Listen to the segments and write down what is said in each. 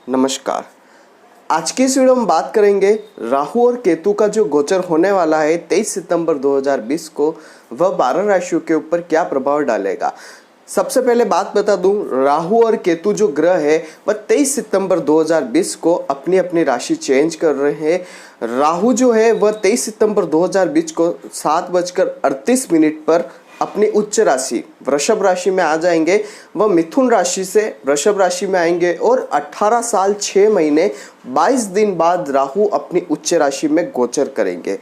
नमस्कार। आज की इस वीडियो में बात करेंगे राहु और केतु का जो गोचर होने वाला है 23 सितंबर 2020 को, वह 12 राशियों के ऊपर क्या प्रभाव डालेगा। सबसे पहले बात बता दूं, राहु और केतु जो ग्रह है वह 23 सितंबर 2020 को अपनी अपनी राशि चेंज कर रहे हैं। राहु जो है वह 23 सितंबर 2020 को 7:38 पर अपनी उच्च राशि वृषभ राशि में आ जाएंगे। वह मिथुन राशि से वृषभ राशि में आएंगे और 18 साल 6 महीने 22 दिन बाद राहु अपनी उच्च राशि में गोचर करेंगे।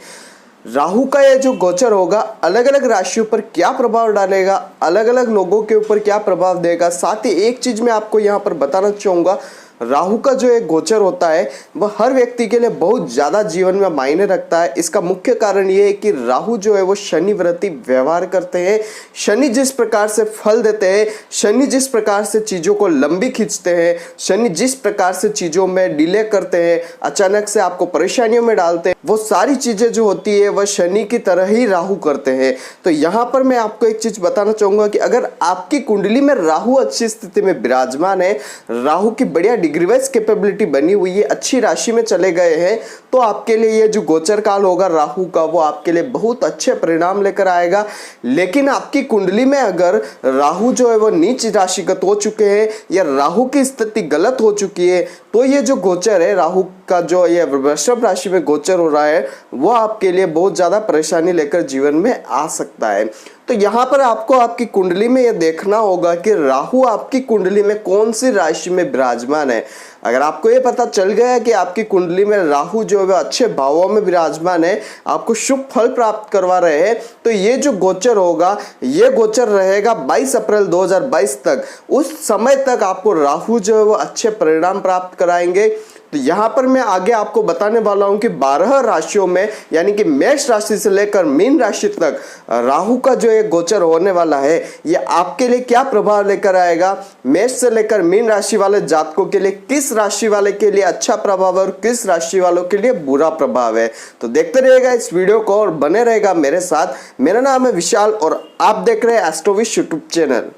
राहु का यह जो गोचर होगा अलग अलग राशियों पर क्या प्रभाव डालेगा, अलग अलग लोगों के ऊपर क्या प्रभाव देगा। साथ ही एक चीज मैं आपको यहाँ पर बताना चाहूंगा, राहु का जो एक गोचर होता है वह हर व्यक्ति के लिए बहुत ज़्यादा जीवन में मायने रखता है। इसका मुख्य कारण ये है कि राहु जो है वो शनि वृत्ति व्यवहार करते हैं। शनि जिस प्रकार से फल देते हैं, शनि जिस प्रकार से चीज़ों को लंबी खींचते हैं, शनि जिस प्रकार से चीज़ों में डिले करते हैं, अचानक से आपको परेशानियों में डालते हैं, वो सारी चीज़ें जो होती है वह शनि की तरह ही राहु करते हैं। तो यहाँ पर मैं आपको एक चीज़ बताना चाहूँगा कि अगर आपकी कुंडली में राहु अच्छी स्थिति में विराजमान है, राहु की बढ़िया डिग्री वाइज कैपेबिलिटी बनी हुई है, अच्छी राशि में चले गए हैं, तो आपके लिए ये जो गोचर काल होगा राहु का वो आपके लिए बहुत अच्छे परिणाम लेकर आएगा। लेकिन आपकी कुंडली में अगर राहु जो है वो नीच राशिगत हो चुके हैं या राहु की स्थिति गलत हो चुकी है, तो ये जो गोचर है राहु का जो ये वृषभ राशि में गोचर हो रहा है वो आपके लिए बहुत ज्यादा परेशानी लेकर जीवन में आ सकता है। तो यहाँ पर आपको आपकी कुंडली में यह देखना होगा कि राहु आपकी कुंडली में कौन सी राशि में विराजमान है। अगर आपको ये पता चल गया कि आपकी कुंडली में राहु जो है अच्छे भावों में विराजमान है, आपको शुभ फल प्राप्त करवा रहे हैं, तो ये जो गोचर होगा ये गोचर रहेगा 22 अप्रैल 2022 तक। उस समय तक आपको राहु जो है वो अच्छे परिणाम प्राप्त कराएंगे। तो यहाँ पर मैं आगे आपको बताने वाला हूँ कि 12 राशियों में यानी कि मेष राशि से लेकर मीन राशि तक राहु का जो एक गोचर होने वाला है ये आपके लिए क्या प्रभाव लेकर आएगा। मेष से लेकर मीन राशि वाले जातकों के लिए किस राशि वाले के लिए अच्छा प्रभाव है और किस राशि वालों के लिए बुरा प्रभाव है। तो देखते रहिएगा इस वीडियो को और बने रहेगा मेरे साथ। मेरा नाम है विशाल और आप देख रहे हैं एस्ट्रोविश यूट्यूब चैनल।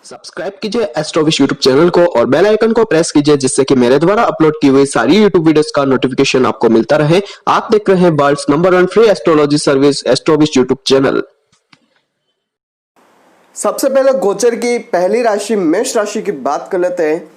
सब्सक्राइब कीजिए एस्ट्रोविश यूट्यूब चैनल को और बेल आइकन को प्रेस कीजिए जिससे कि मेरे द्वारा अपलोड की हुई सारी यूट्यूब वीडियोस का नोटिफिकेशन आपको मिलता रहे। आप देख रहे हैं world's number 1 free astrology service Astrowish YouTube channel. सबसे पहले गोचर की पहली राशि मेष राशि की बात कर लेते हैं।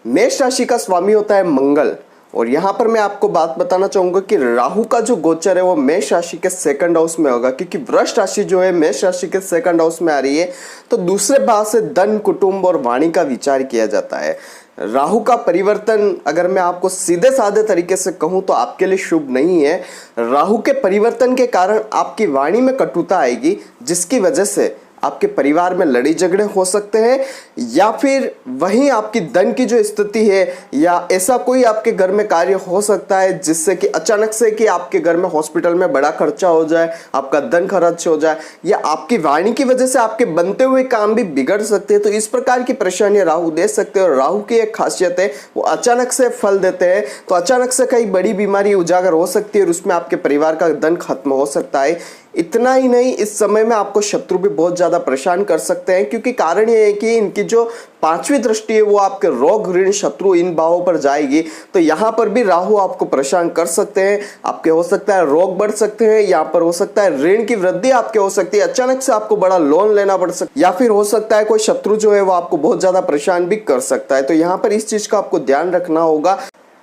मेष राशि का स्वामी होता है मंगल और यहाँ पर मैं आपको बात बताना चाहूंगा कि राहु का जो गोचर है वो मेष राशि के सेकंड हाउस में होगा, क्योंकि वृष राशि जो है मेष राशि के सेकंड हाउस में आ रही है। तो दूसरे भाव से धन, कुटुंब और वाणी का विचार किया जाता है। राहु का परिवर्तन अगर मैं आपको सीधे साधे तरीके से कहूं तो आपके लिए शुभ नहीं है। राहु के परिवर्तन के कारण आपकी वाणी में कटुता आएगी, जिसकी वजह से आपके परिवार में लड़ाई झगड़े हो सकते हैं, या फिर वहीं आपकी धन की जो स्थिति है या ऐसा कोई आपके घर में कार्य हो सकता है जिससे कि अचानक से कि आपके घर में हॉस्पिटल में बड़ा खर्चा हो जाए, आपका धन खर्च हो जाए, या आपकी वाणी की वजह से आपके बनते हुए काम भी बिगड़ सकते हैं। तो इस प्रकार की परेशानियां राहु दे सकते हैं। और राहु की एक खासियत है वो अचानक से फल देते हैं, तो अचानक से कई बड़ी बीमारी उजागर हो सकती है और उसमें आपके परिवार का धन खत्म हो सकता है। इतना ही नहीं, इस समय में आपको शत्रु भी बहुत ज्यादा परेशान कर सकते हैं, क्योंकि कारण ये है कि इनकी जो 5वीं दृष्टि है वो आपके रोग, ऋण, शत्रु इन भावों पर जाएगी। तो यहाँ पर भी राहु आपको परेशान कर सकते हैं। आपके हो सकता है रोग बढ़ सकते हैं, यहाँ पर हो सकता है ऋण की वृद्धि आपके हो सकती है, अचानक से आपको बड़ा लोन लेना पड़ सकता है, या फिर हो सकता है कोई शत्रु जो है वो आपको बहुत ज्यादा परेशान भी कर सकता है। तो यहाँ पर इस चीज का आपको ध्यान रखना होगा।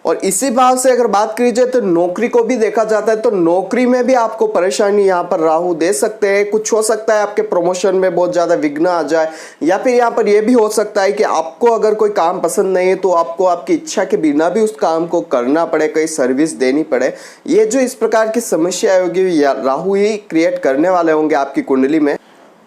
और इसी भाव से अगर बात करी जाए तो नौकरी को भी देखा जाता है, तो नौकरी में भी आपको परेशानी यहाँ पर राहु दे सकते हैं। कुछ हो सकता है आपके प्रमोशन में बहुत ज्यादा विघ्न आ जाए, या फिर यहाँ पर यह भी हो सकता है कि आपको अगर कोई काम पसंद नहीं है तो आपको आपकी इच्छा के बिना भी उस काम को करना पड़े, कई सर्विस देनी पड़े। ये जो इस प्रकार की समस्या होगी राहु ही क्रिएट करने वाले होंगे आपकी कुंडली में।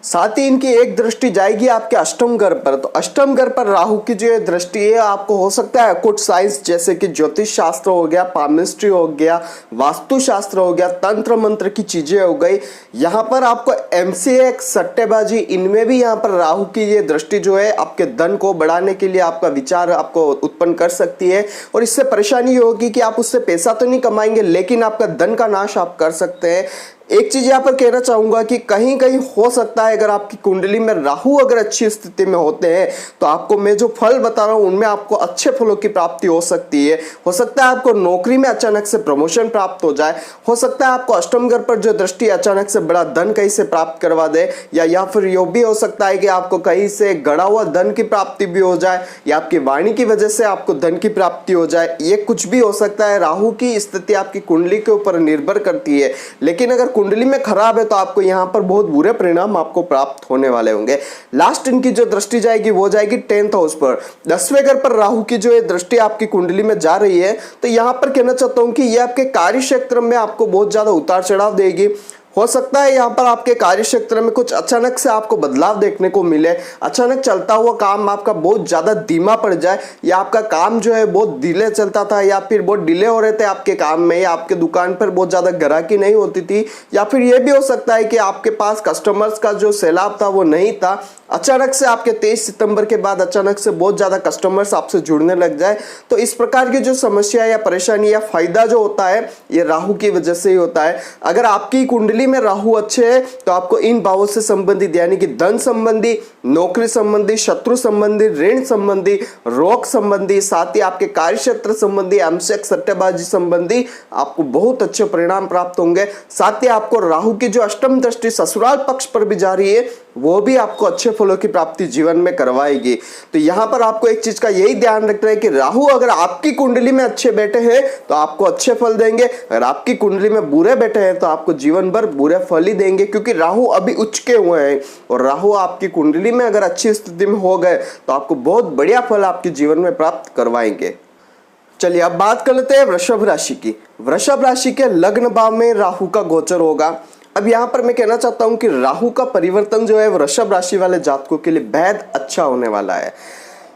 साथ ही इनकी एक दृष्टि जाएगी आपके अष्टम घर पर। तो अष्टम घर पर राहु की जो दृष्टि है आपको हो सकता है कुछ साइंस जैसे कि ज्योतिष शास्त्र हो गया, पामिस्ट्री हो गया, वास्तु शास्त्र हो गया, तंत्र मंत्र की चीजें हो गई। यहाँ पर आपको एमसीए, सट्टेबाजी, इनमें भी यहाँ पर राहु की ये दृष्टि जो है आपके धन को बढ़ाने के लिए आपका विचार आपको उत्पन्न कर सकती है। और इससे परेशानी होगी कि आप उससे पैसा तो नहीं कमाएंगे लेकिन आपका धन का नाश आप कर सकते हैं। एक चीज यहाँ पर कहना चाहूंगा कि कहीं कहीं हो सकता है अगर आपकी कुंडली में राहु अगर अच्छी स्थिति में होते हैं तो आपको मैं जो फल बता रहा हूं उनमें आपको अच्छे फलों की प्राप्ति हो सकती है। हो सकता है आपको नौकरी में अचानक से प्रमोशन प्राप्त हो जाए, हो सकता है आपको अष्टम घर पर जो दृष्टि अचानक से बड़ा धन कहीं से प्राप्त करवा दे, या फिर ये भी हो सकता है कि आपको कहीं से गड़ा हुआ धन की प्राप्ति भी हो जाए, या आपकी वाणी की वजह से आपको धन की प्राप्ति हो जाए। ये कुछ भी हो सकता है। राहु की स्थिति आपकी कुंडली के ऊपर निर्भर करती है, लेकिन अगर कुंडली में खराब है तो आपको यहाँ पर बहुत बुरे परिणाम आपको प्राप्त होने वाले होंगे। लास्ट इनकी जो दृष्टि जाएगी वो जाएगी 10th हाउस पर, 10वें घर पर राहु की जो दृष्टि आपकी कुंडली में जा रही है। तो यहाँ पर कहना चाहता हूँ कि ये आपके कार्य क्षेत्र में आपको बहुत ज्यादा उतार चढ़ाव देगी। हो सकता है यहाँ पर आपके कार्य क्षेत्र में कुछ अचानक से आपको बदलाव देखने को मिले, अचानक चलता हुआ काम आपका बहुत ज्यादा धीमा पड़ जाए, या आपका काम जो है बहुत डिले चलता था, या फिर बहुत डिले हो रहे थे आपके काम में, या आपके दुकान पर बहुत ज्यादा ग्राहकी नहीं होती थी, या फिर यह भी हो सकता है कि आपके पास कस्टमर्स का जो सैलाब था वो नहीं था। अचानक से आपके 23 सितंबर के बाद अचानक से बहुत ज्यादा कस्टमर्स आपसे जुड़ने लग जाए। तो इस प्रकार की जो समस्या या परेशानी या फायदा जो होता है ये राहु की वजह से ही होता है। अगर आपकी कुंडली में राहु अच्छे है तो आपको इन भावों से संबंधित यानी कि धन संबंधी, नौकरी संबंधी, शत्रु संबंधी, ऋण संबंधी, रोग संबंधी, साथ ही आपके कार्य क्षेत्र संबंधी, आंशिक सट्टेबाजी संबंधी आपको बहुत अच्छे परिणाम प्राप्त होंगे। साथ ही आपको राहु की जो अष्टम दृष्टि ससुराल पक्ष पर भी जा रही है वो भी आपको अच्छे फलों की प्राप्ति जीवन में करवाएगी। तो यहाँ पर आपको एक चीज का यही ध्यान रखना है कि राहु अगर आपकी कुंडली में अच्छे बैठे हैं तो आपको अच्छे फल देंगे, अगर आपकी कुंडली में बुरे बैठे हैं तो आपको जीवन भर बुरे फल ही देंगे, क्योंकि राहु अभी उचके हुए हैं। और राहु आपकी कुंडली में अगर अच्छी स्थिति में हो गए तो आपको बहुत बढ़िया फल आपके जीवन में प्राप्त करवाएंगे। चलिए अब बात कर लेते हैं वृषभ राशि की। वृषभ राशि के लग्न भाव में राहु का गोचर होगा। अब यहाँ पर मैं कहना चाहता हूं कि राहु का परिवर्तन जो है वृषभ राशि वाले जातकों के लिए बेहद अच्छा होने वाला है।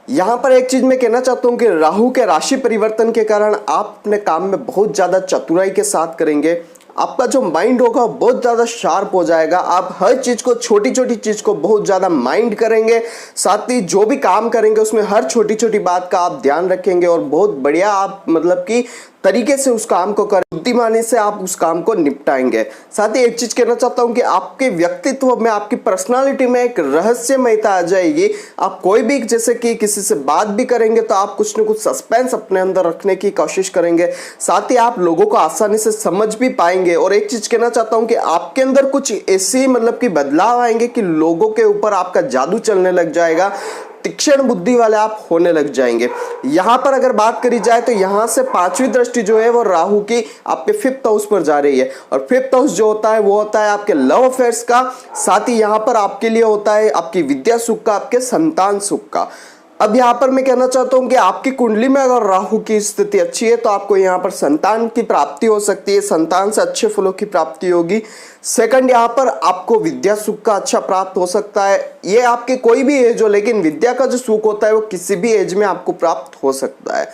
यहाँ पर एक चीज मैं कहना चाहता हूं कि राहु के राशि परिवर्तन के कारण आप अपने काम में बहुत ज्यादा चतुराई के साथ करेंगे। आपका जो माइंड होगा बहुत ज्यादा शार्प हो जाएगा। आप हर चीज को, छोटी छोटी चीज को बहुत ज्यादा माइंड करेंगे। साथ ही जो भी काम करेंगे उसमें हर छोटी छोटी बात का आप ध्यान रखेंगे और बहुत बढ़िया आप मतलब कि तरीके से उस काम को करें, बुद्धिमानी से आप उस काम को निपटाएंगे। साथ ही एक चीज कहना चाहता हूं कि आपके व्यक्तित्व में, आपकी पर्सनालिटी में एक रहस्यमयता आ जाएगी। आप कोई भी जैसे कि किसी से बात भी करेंगे तो आप कुछ न कुछ सस्पेंस अपने अंदर रखने की कोशिश करेंगे। साथ ही आप लोगों को आसानी से समझ भी पाएंगे। और एक चीज कहना चाहता हूं कि आपके अंदर कुछ ऐसी मतलब कि बदलाव आएंगे कि लोगों के ऊपर आपका जादू चलने लग जाएगा, तीक्ष्ण बुद्धि वाले आप होने लग जाएंगे। यहां पर अगर बात करी जाए तो यहां से 5वीं दृष्टि जो है वो राहु की आपके 5th हाउस पर जा रही है, और 5th हाउस जो होता है वो होता है आपके लव अफेयर्स का। साथ ही यहां पर आपके लिए होता है आपकी विद्या सुख का, आपके संतान सुख का। अब यहाँ पर मैं कहना चाहता हूं कि आपकी कुंडली में अगर राहु की स्थिति अच्छी है तो आपको यहाँ पर संतान की प्राप्ति हो सकती है, संतान से अच्छे फलों की प्राप्ति होगी। सेकंड, यहाँ पर आपको विद्या सुख का अच्छा प्राप्त हो सकता है। ये आपके कोई भी एज हो, लेकिन विद्या का जो सुख होता है वो किसी भी एज में आपको प्राप्त हो सकता है।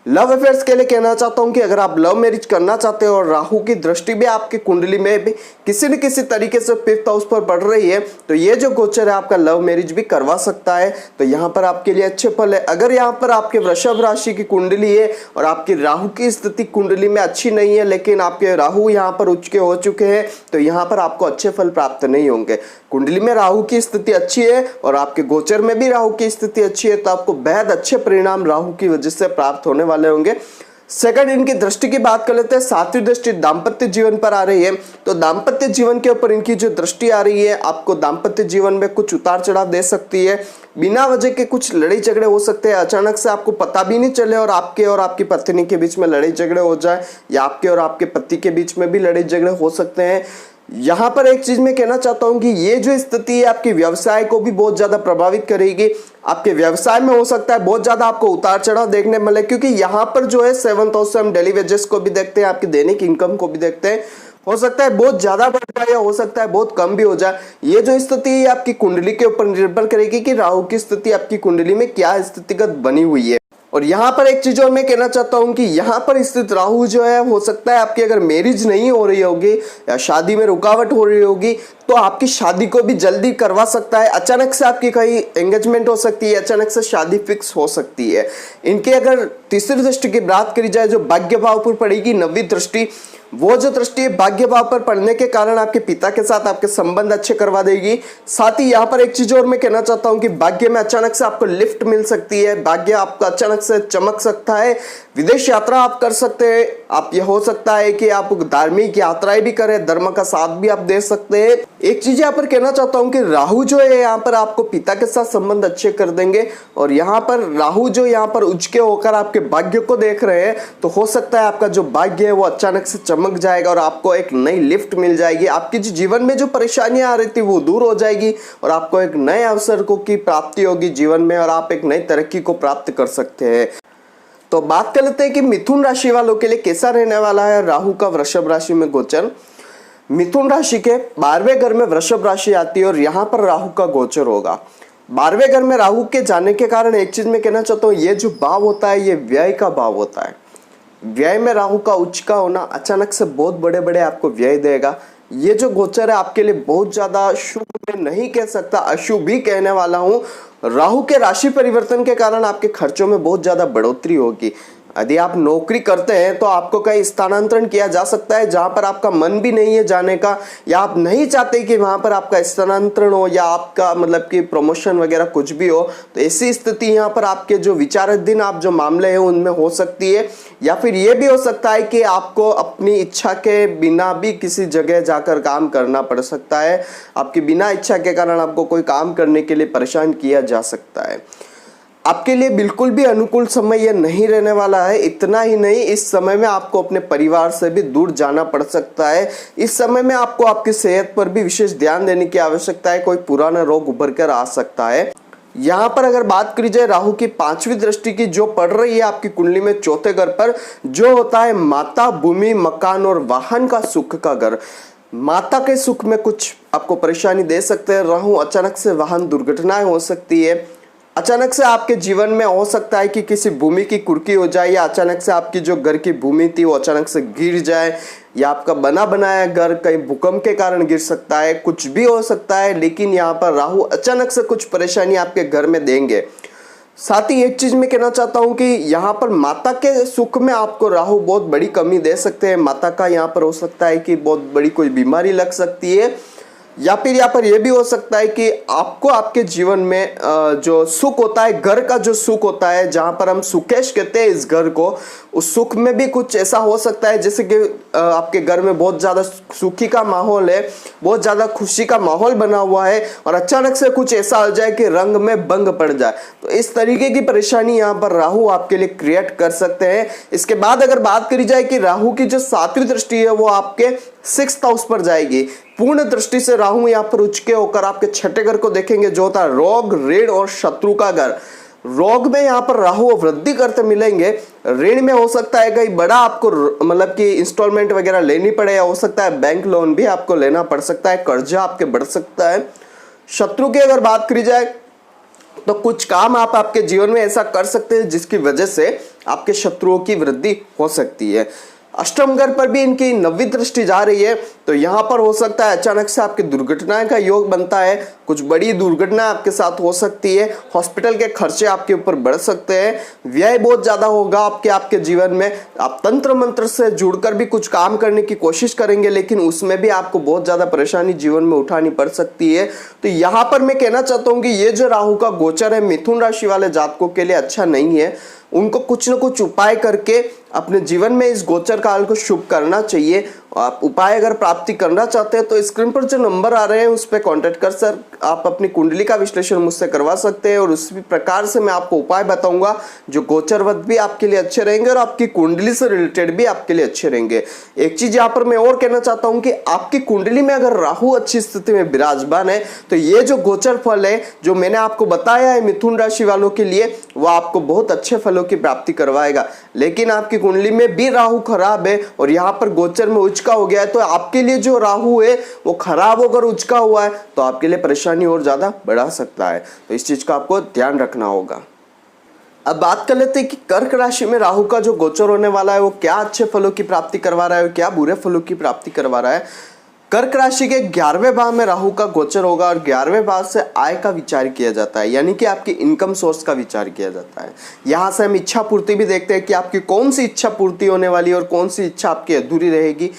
लव अफेयर्स के लिए कहना चाहता हूं कि अगर आप लव मैरिज करना चाहते हो और राहु की दृष्टि भी आपकी कुंडली में भी किसी न किसी तरीके से 5th हाउस पर पड़ रही है तो ये जो गोचर है आपका लव मैरिज भी करवा सकता है। तो यहाँ पर आपके लिए अच्छे फल है। अगर यहाँ पर आपके वृषभ राशि की कुंडली है और आपकी राहु की स्थिति कुंडली में अच्छी नहीं है, लेकिन आपके राहु यहाँ पर उच्च के हो चुके हैं, तो यहाँ पर आपको अच्छे फल प्राप्त नहीं होंगे। कुंडली में राहु की स्थिति अच्छी है और आपके गोचर में भी राहु की स्थिति अच्छी है तो आपको बेहद अच्छे परिणाम राहु की वजह से प्राप्त होने वाले होंगे। सेकंड, इनकी दृष्टि की बात कर लेते हैं। 7वीं दृष्टि दाम्पत्य जीवन पर आ रही है, तो दाम्पत्य जीवन के ऊपर इनकी जो दृष्टि आ रही है आपको दाम्पत्य जीवन में कुछ उतार चढ़ाव दे सकती है। बिना वजह के कुछ लड़ाई झगड़े हो सकते हैं, अचानक से आपको पता भी नहीं चले और आपके और आपकी पत्नी के बीच में लड़ाई झगड़े हो जाए, या आपके और आपके पति के बीच में भी लड़ाई झगड़े हो सकते हैं। यहाँ पर एक चीज मैं कहना चाहता हूं कि ये जो स्थिति है आपके व्यवसाय को भी बहुत ज्यादा प्रभावित करेगी। आपके व्यवसाय में हो सकता है बहुत ज्यादा आपको उतार चढ़ाव देखने मिले, क्योंकि यहाँ पर जो है 7th हाउस से हम डेली वेजेस को भी देखते हैं, आपकी दैनिक इनकम को भी देखते हैं। हो सकता है बहुत ज्यादा बढ़ जाए या हो सकता है बहुत कम भी हो जाए। ये जो स्थिति है आपकी कुंडली के ऊपर निर्भर करेगी कि राहु की स्थिति आपकी कुंडली में क्या स्थितिगत बनी हुई है। और यहाँ पर एक चीज और मैं कहना चाहता हूँ कि यहाँ पर स्थित राहु जो है हो सकता है आपकी अगर मैरिज नहीं हो रही होगी या शादी में रुकावट हो रही होगी तो आपकी शादी को भी जल्दी करवा सकता है। अचानक से आपकी कहीं एंगेजमेंट हो सकती है, अचानक से शादी फिक्स हो सकती है। इनके अगर तीसरी दृष्टि की बात करी जाए जो भाग्य भाव पर पड़ेगी 9वीं दृष्टि, वो जो दृष्टि भाग्य भाव पर पड़ने के कारण आपके पिता के साथ आपके संबंध अच्छे करवा देगी। साथ ही यहाँ पर एक चीज और मैं कहना चाहता हूँ कि भाग्य में अचानक से आपको लिफ्ट मिल सकती है, भाग्य आपका अचानक से चमक सकता है, विदेश यात्रा आप कर सकते हैं। आप ये हो सकता है कि आप धार्मिक यात्राएं भी करें, धर्म का साथ भी आप दे सकते हैं। एक चीज यहाँ पर कहना चाहता हूँ कि राहु जो है यहाँ पर आपको पिता के साथ संबंध अच्छे कर देंगे, और यहाँ पर राहु जो यहाँ पर उच्च के होकर आपके भाग्य को देख रहे हैं, तो हो सकता है आपका जो भाग्य है वो अचानक से चमक जाएगा और आपको एक नई लिफ्ट मिल जाएगी। आपकी जो जीवन में जो परेशानियां आ रही थी वो दूर हो जाएगी और आपको एक नए अवसर को की प्राप्ति होगी जीवन में, और आप एक नई तरक्की को प्राप्त कर सकते हैं। तो बात कर लेते हैं कि मिथुन राशि वालों के लिए कैसा रहने वाला है राहु का वृषभ राशि में गोचर। मिथुन राशि के 12वें घर में वृषभ राशि आती है और यहाँ पर राहु का गोचर होगा। 12वें घर में राहु के जाने के कारण एक चीज मैं कहना चाहता हूँ, ये जो भाव होता है ये व्यय का भाव होता है। व्यय में राहु का उच्च का होना अचानक से बहुत बड़े बड़े आपको व्यय देगा। ये जो गोचर है आपके लिए बहुत ज्यादा शुभ में नहीं कह सकता, अशुभ ही कहने वाला हूं। राहु के राशि परिवर्तन के कारण आपके खर्चों में बहुत ज्यादा बढ़ोतरी होगी। यदि आप नौकरी करते हैं तो आपको कहीं स्थानांतरण किया जा सकता है जहां पर आपका मन भी नहीं है जाने का, या आप नहीं चाहते कि वहां पर आपका स्थानांतरण हो या आपका मतलब कि प्रमोशन वगैरह कुछ भी हो। तो ऐसी स्थिति यहाँ पर आपके जो विचाराधीन आप जो मामले हैं उनमें हो सकती है, या फिर ये भी हो सकता है कि आपको अपनी इच्छा के बिना भी किसी जगह जाकर काम करना पड़ सकता है। आपकी बिना इच्छा के कारण आपको कोई काम करने के लिए परेशान किया जा सकता है। आपके लिए बिल्कुल भी अनुकूल समय यह नहीं रहने वाला है। इतना ही नहीं, इस समय में आपको अपने परिवार से भी दूर जाना पड़ सकता है। इस समय में आपको आपकी सेहत पर भी विशेष ध्यान देने की आवश्यकता है। कोई पुराना रोग उभर कर आ सकता है। यहाँ पर अगर बात करी जाए राहु की 5वीं दृष्टि की जो पड़ रही है आपकी कुंडली में 4थे घर पर, जो होता है माता, भूमि, मकान और वाहन का सुख का घर। माता के सुख में कुछ आपको परेशानी दे सकते हैं राहु। अचानक से वाहन दुर्घटनाएं हो सकती है, अचानक से आपके जीवन में हो सकता है कि किसी भूमि की कुर्की हो जाए, या अचानक से आपकी जो घर की भूमि थी वो अचानक से गिर जाए, या आपका बना बनाया घर कहीं भूकंप के कारण गिर सकता है। कुछ भी हो सकता है, लेकिन यहाँ पर राहु अचानक से कुछ परेशानी आपके घर में देंगे। साथ ही एक चीज मैं कहना चाहता हूँ कि यहाँ पर माता के सुख में आपको राहु बहुत बड़ी कमी दे सकते हैं। माता का यहाँ पर हो सकता है कि बहुत बड़ी कोई बीमारी लग सकती है, या फिर यहाँ पर यह भी हो सकता है कि आपको आपके जीवन में जो सुख होता है, घर का जो सुख होता है, जहां पर हम सुकेश कहते हैं इस घर को, उस सुख में भी कुछ ऐसा हो सकता है जैसे कि आपके घर में बहुत ज्यादा सुखी का माहौल है, बहुत ज्यादा खुशी का माहौल बना हुआ है, और अचानक से कुछ ऐसा हो जाए कि रंग में भंग पड़ जाए। तो इस तरीके की परेशानी यहाँ पर राहु आपके लिए क्रिएट कर सकते हैं। इसके बाद अगर बात करी जाए कि राहु की जो 7वीं दृष्टि है वो आपके 6th हाउस पर जाएगी। पूर्ण दृष्टि से राहु यहाँ पर उच्च के होकर आपके 6ठे घर को देखेंगे, जो होता है रोग, ऋण और शत्रु का घर। रोग में यहाँ पर राहु वृद्धि करते मिलेंगे। ऋण में हो सकता है कहीं बड़ा आपको मतलब कि इंस्टॉलमेंट वगैरह लेनी पड़े, या हो सकता है बैंक लोन भी आपको लेना पड़ सकता है, कर्जा आपके बढ़ सकता है। शत्रु की अगर बात करी जाए तो कुछ काम आप आपके जीवन में ऐसा कर सकते हैं जिसकी वजह से आपके शत्रुओं की वृद्धि हो सकती है। अष्टम घर पर भी इनकी 9वीं दृष्टि जा रही है, तो यहाँ पर हो सकता है अचानक से आपकी दुर्घटनाएं का योग बनता है। कुछ बड़ी दुर्घटना आपके साथ हो सकती है। हॉस्पिटल के खर्चे आपके ऊपर बढ़ सकते हैं। व्यय बहुत ज्यादा होगा आपके जीवन में। आप तंत्र मंत्र से जुड़कर भी कुछ काम करने की कोशिश करेंगे, लेकिन उसमें भी आपको बहुत ज्यादा परेशानी जीवन में उठानी पड़ सकती है। तो यहाँ पर मैं कहना चाहता हूँ कि ये जो राहु का गोचर है मिथुन राशि वाले जातकों के लिए अच्छा नहीं है। उनको कुछ न कुछ उपाय करके अपने जीवन में इस गोचर काल को शुभ करना चाहिए। आप उपाय अगर प्राप्ति करना चाहते हैं तो स्क्रीन पर जो नंबर आ रहे हैं उस पर कॉन्टेक्ट कर सर आप अपनी कुंडली का विश्लेषण मुझसे करवा सकते हैं, और उसी प्रकार से मैं आपको उपाय बताऊंगा जो गोचरवत भी आपके लिए अच्छे रहेंगे और आपकी कुंडली से रिलेटेड भी आपके लिए अच्छे रहेंगे। एक चीज यहाँ पर मैं और कहना चाहता हूँ कि आपकी कुंडली में अगर राहु अच्छी स्थिति में विराजमान है तो ये जो गोचर फल है जो मैंने आपको बताया है मिथुन राशि वालों के लिए, वो आपको बहुत अच्छे फलों की प्राप्ति करवाएगा। लेकिन आपकी कुंडली में भी राहु खराब है और यहाँ पर गोचर में उच्च हो गया है, तो आपके लिए जो राहु है वो खराब होकर उचका हुआ है, तो आपके लिए परेशानी और ज्यादा बढ़ा सकता है। तो इस चीज का आपको ध्यान रखना होगा। अब बात कर लेते हैं कि कर्क राशि में राहु का जो गोचर होने वाला है वो क्या अच्छे फलों की प्राप्ति करवा रहा है और क्या बुरे फलों की प्राप्ति करवा रहा है। कर्क राशि के 11वें भाव में राहु का गोचर होगा और 11वें भाव से आय का विचार किया जाता है, यानी कि आपकी इनकम सोर्स का विचार किया जाता है। यहाँ से हम इच्छा पूर्ति भी देखते हैं कि आपकी कौन सी इच्छा पूर्ति होने वाली है और कौन सी इच्छा आपकी अधूरी रहेगी।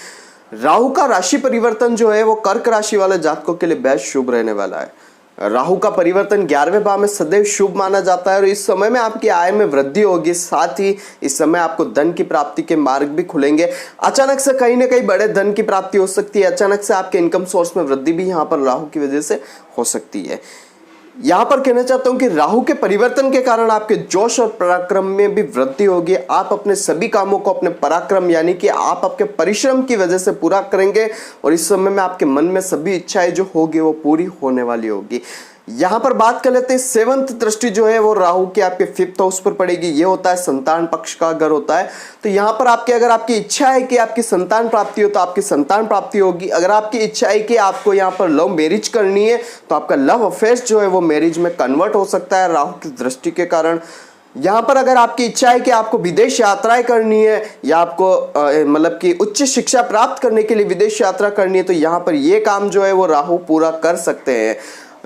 राहु का राशि परिवर्तन जो है वो कर्क राशि वाले जातकों के लिए बेहद शुभ रहने वाला है। राहु का परिवर्तन 11वें भाव में सदैव शुभ माना जाता है और इस समय में आपकी आय में वृद्धि होगी, साथ ही इस समय आपको धन की प्राप्ति के मार्ग भी खुलेंगे। अचानक से कहीं ना कहीं बड़े धन की प्राप्ति हो सकती है, अचानक से आपके इनकम सोर्स में वृद्धि भी यहाँ पर राहु की वजह से हो सकती है। यहाँ पर कहना चाहता हूं कि राहु के परिवर्तन के कारण आपके जोश और पराक्रम में भी वृद्धि होगी। आप अपने सभी कामों को अपने पराक्रम यानी कि आप आपके परिश्रम की वजह से पूरा करेंगे और इस समय में आपके मन में सभी इच्छाएं जो होगी वो पूरी होने वाली होगी। यहाँ पर बात कर लेते हैं, 7th दृष्टि जो है वो राहु के आपके 5th हाउस पर पड़ेगी। ये होता है संतान पक्ष का घर होता है। तो यहाँ पर आपकी अगर आपकी इच्छा है कि आपकी संतान प्राप्ति हो तो आपकी संतान प्राप्ति होगी। अगर आपकी इच्छा है कि आपको यहाँ पर लव मैरिज करनी है तो आपका लव अफेयर्स जो है वो मैरिज में कन्वर्ट हो सकता है राहु की दृष्टि के कारण। यहाँ पर अगर आपकी इच्छा है कि आपको विदेश यात्राएं करनी है या आपको मतलब कि उच्च शिक्षा प्राप्त करने के लिए विदेश यात्रा करनी है तो यहाँ पर ये काम जो है वो राहु पूरा कर सकते हैं।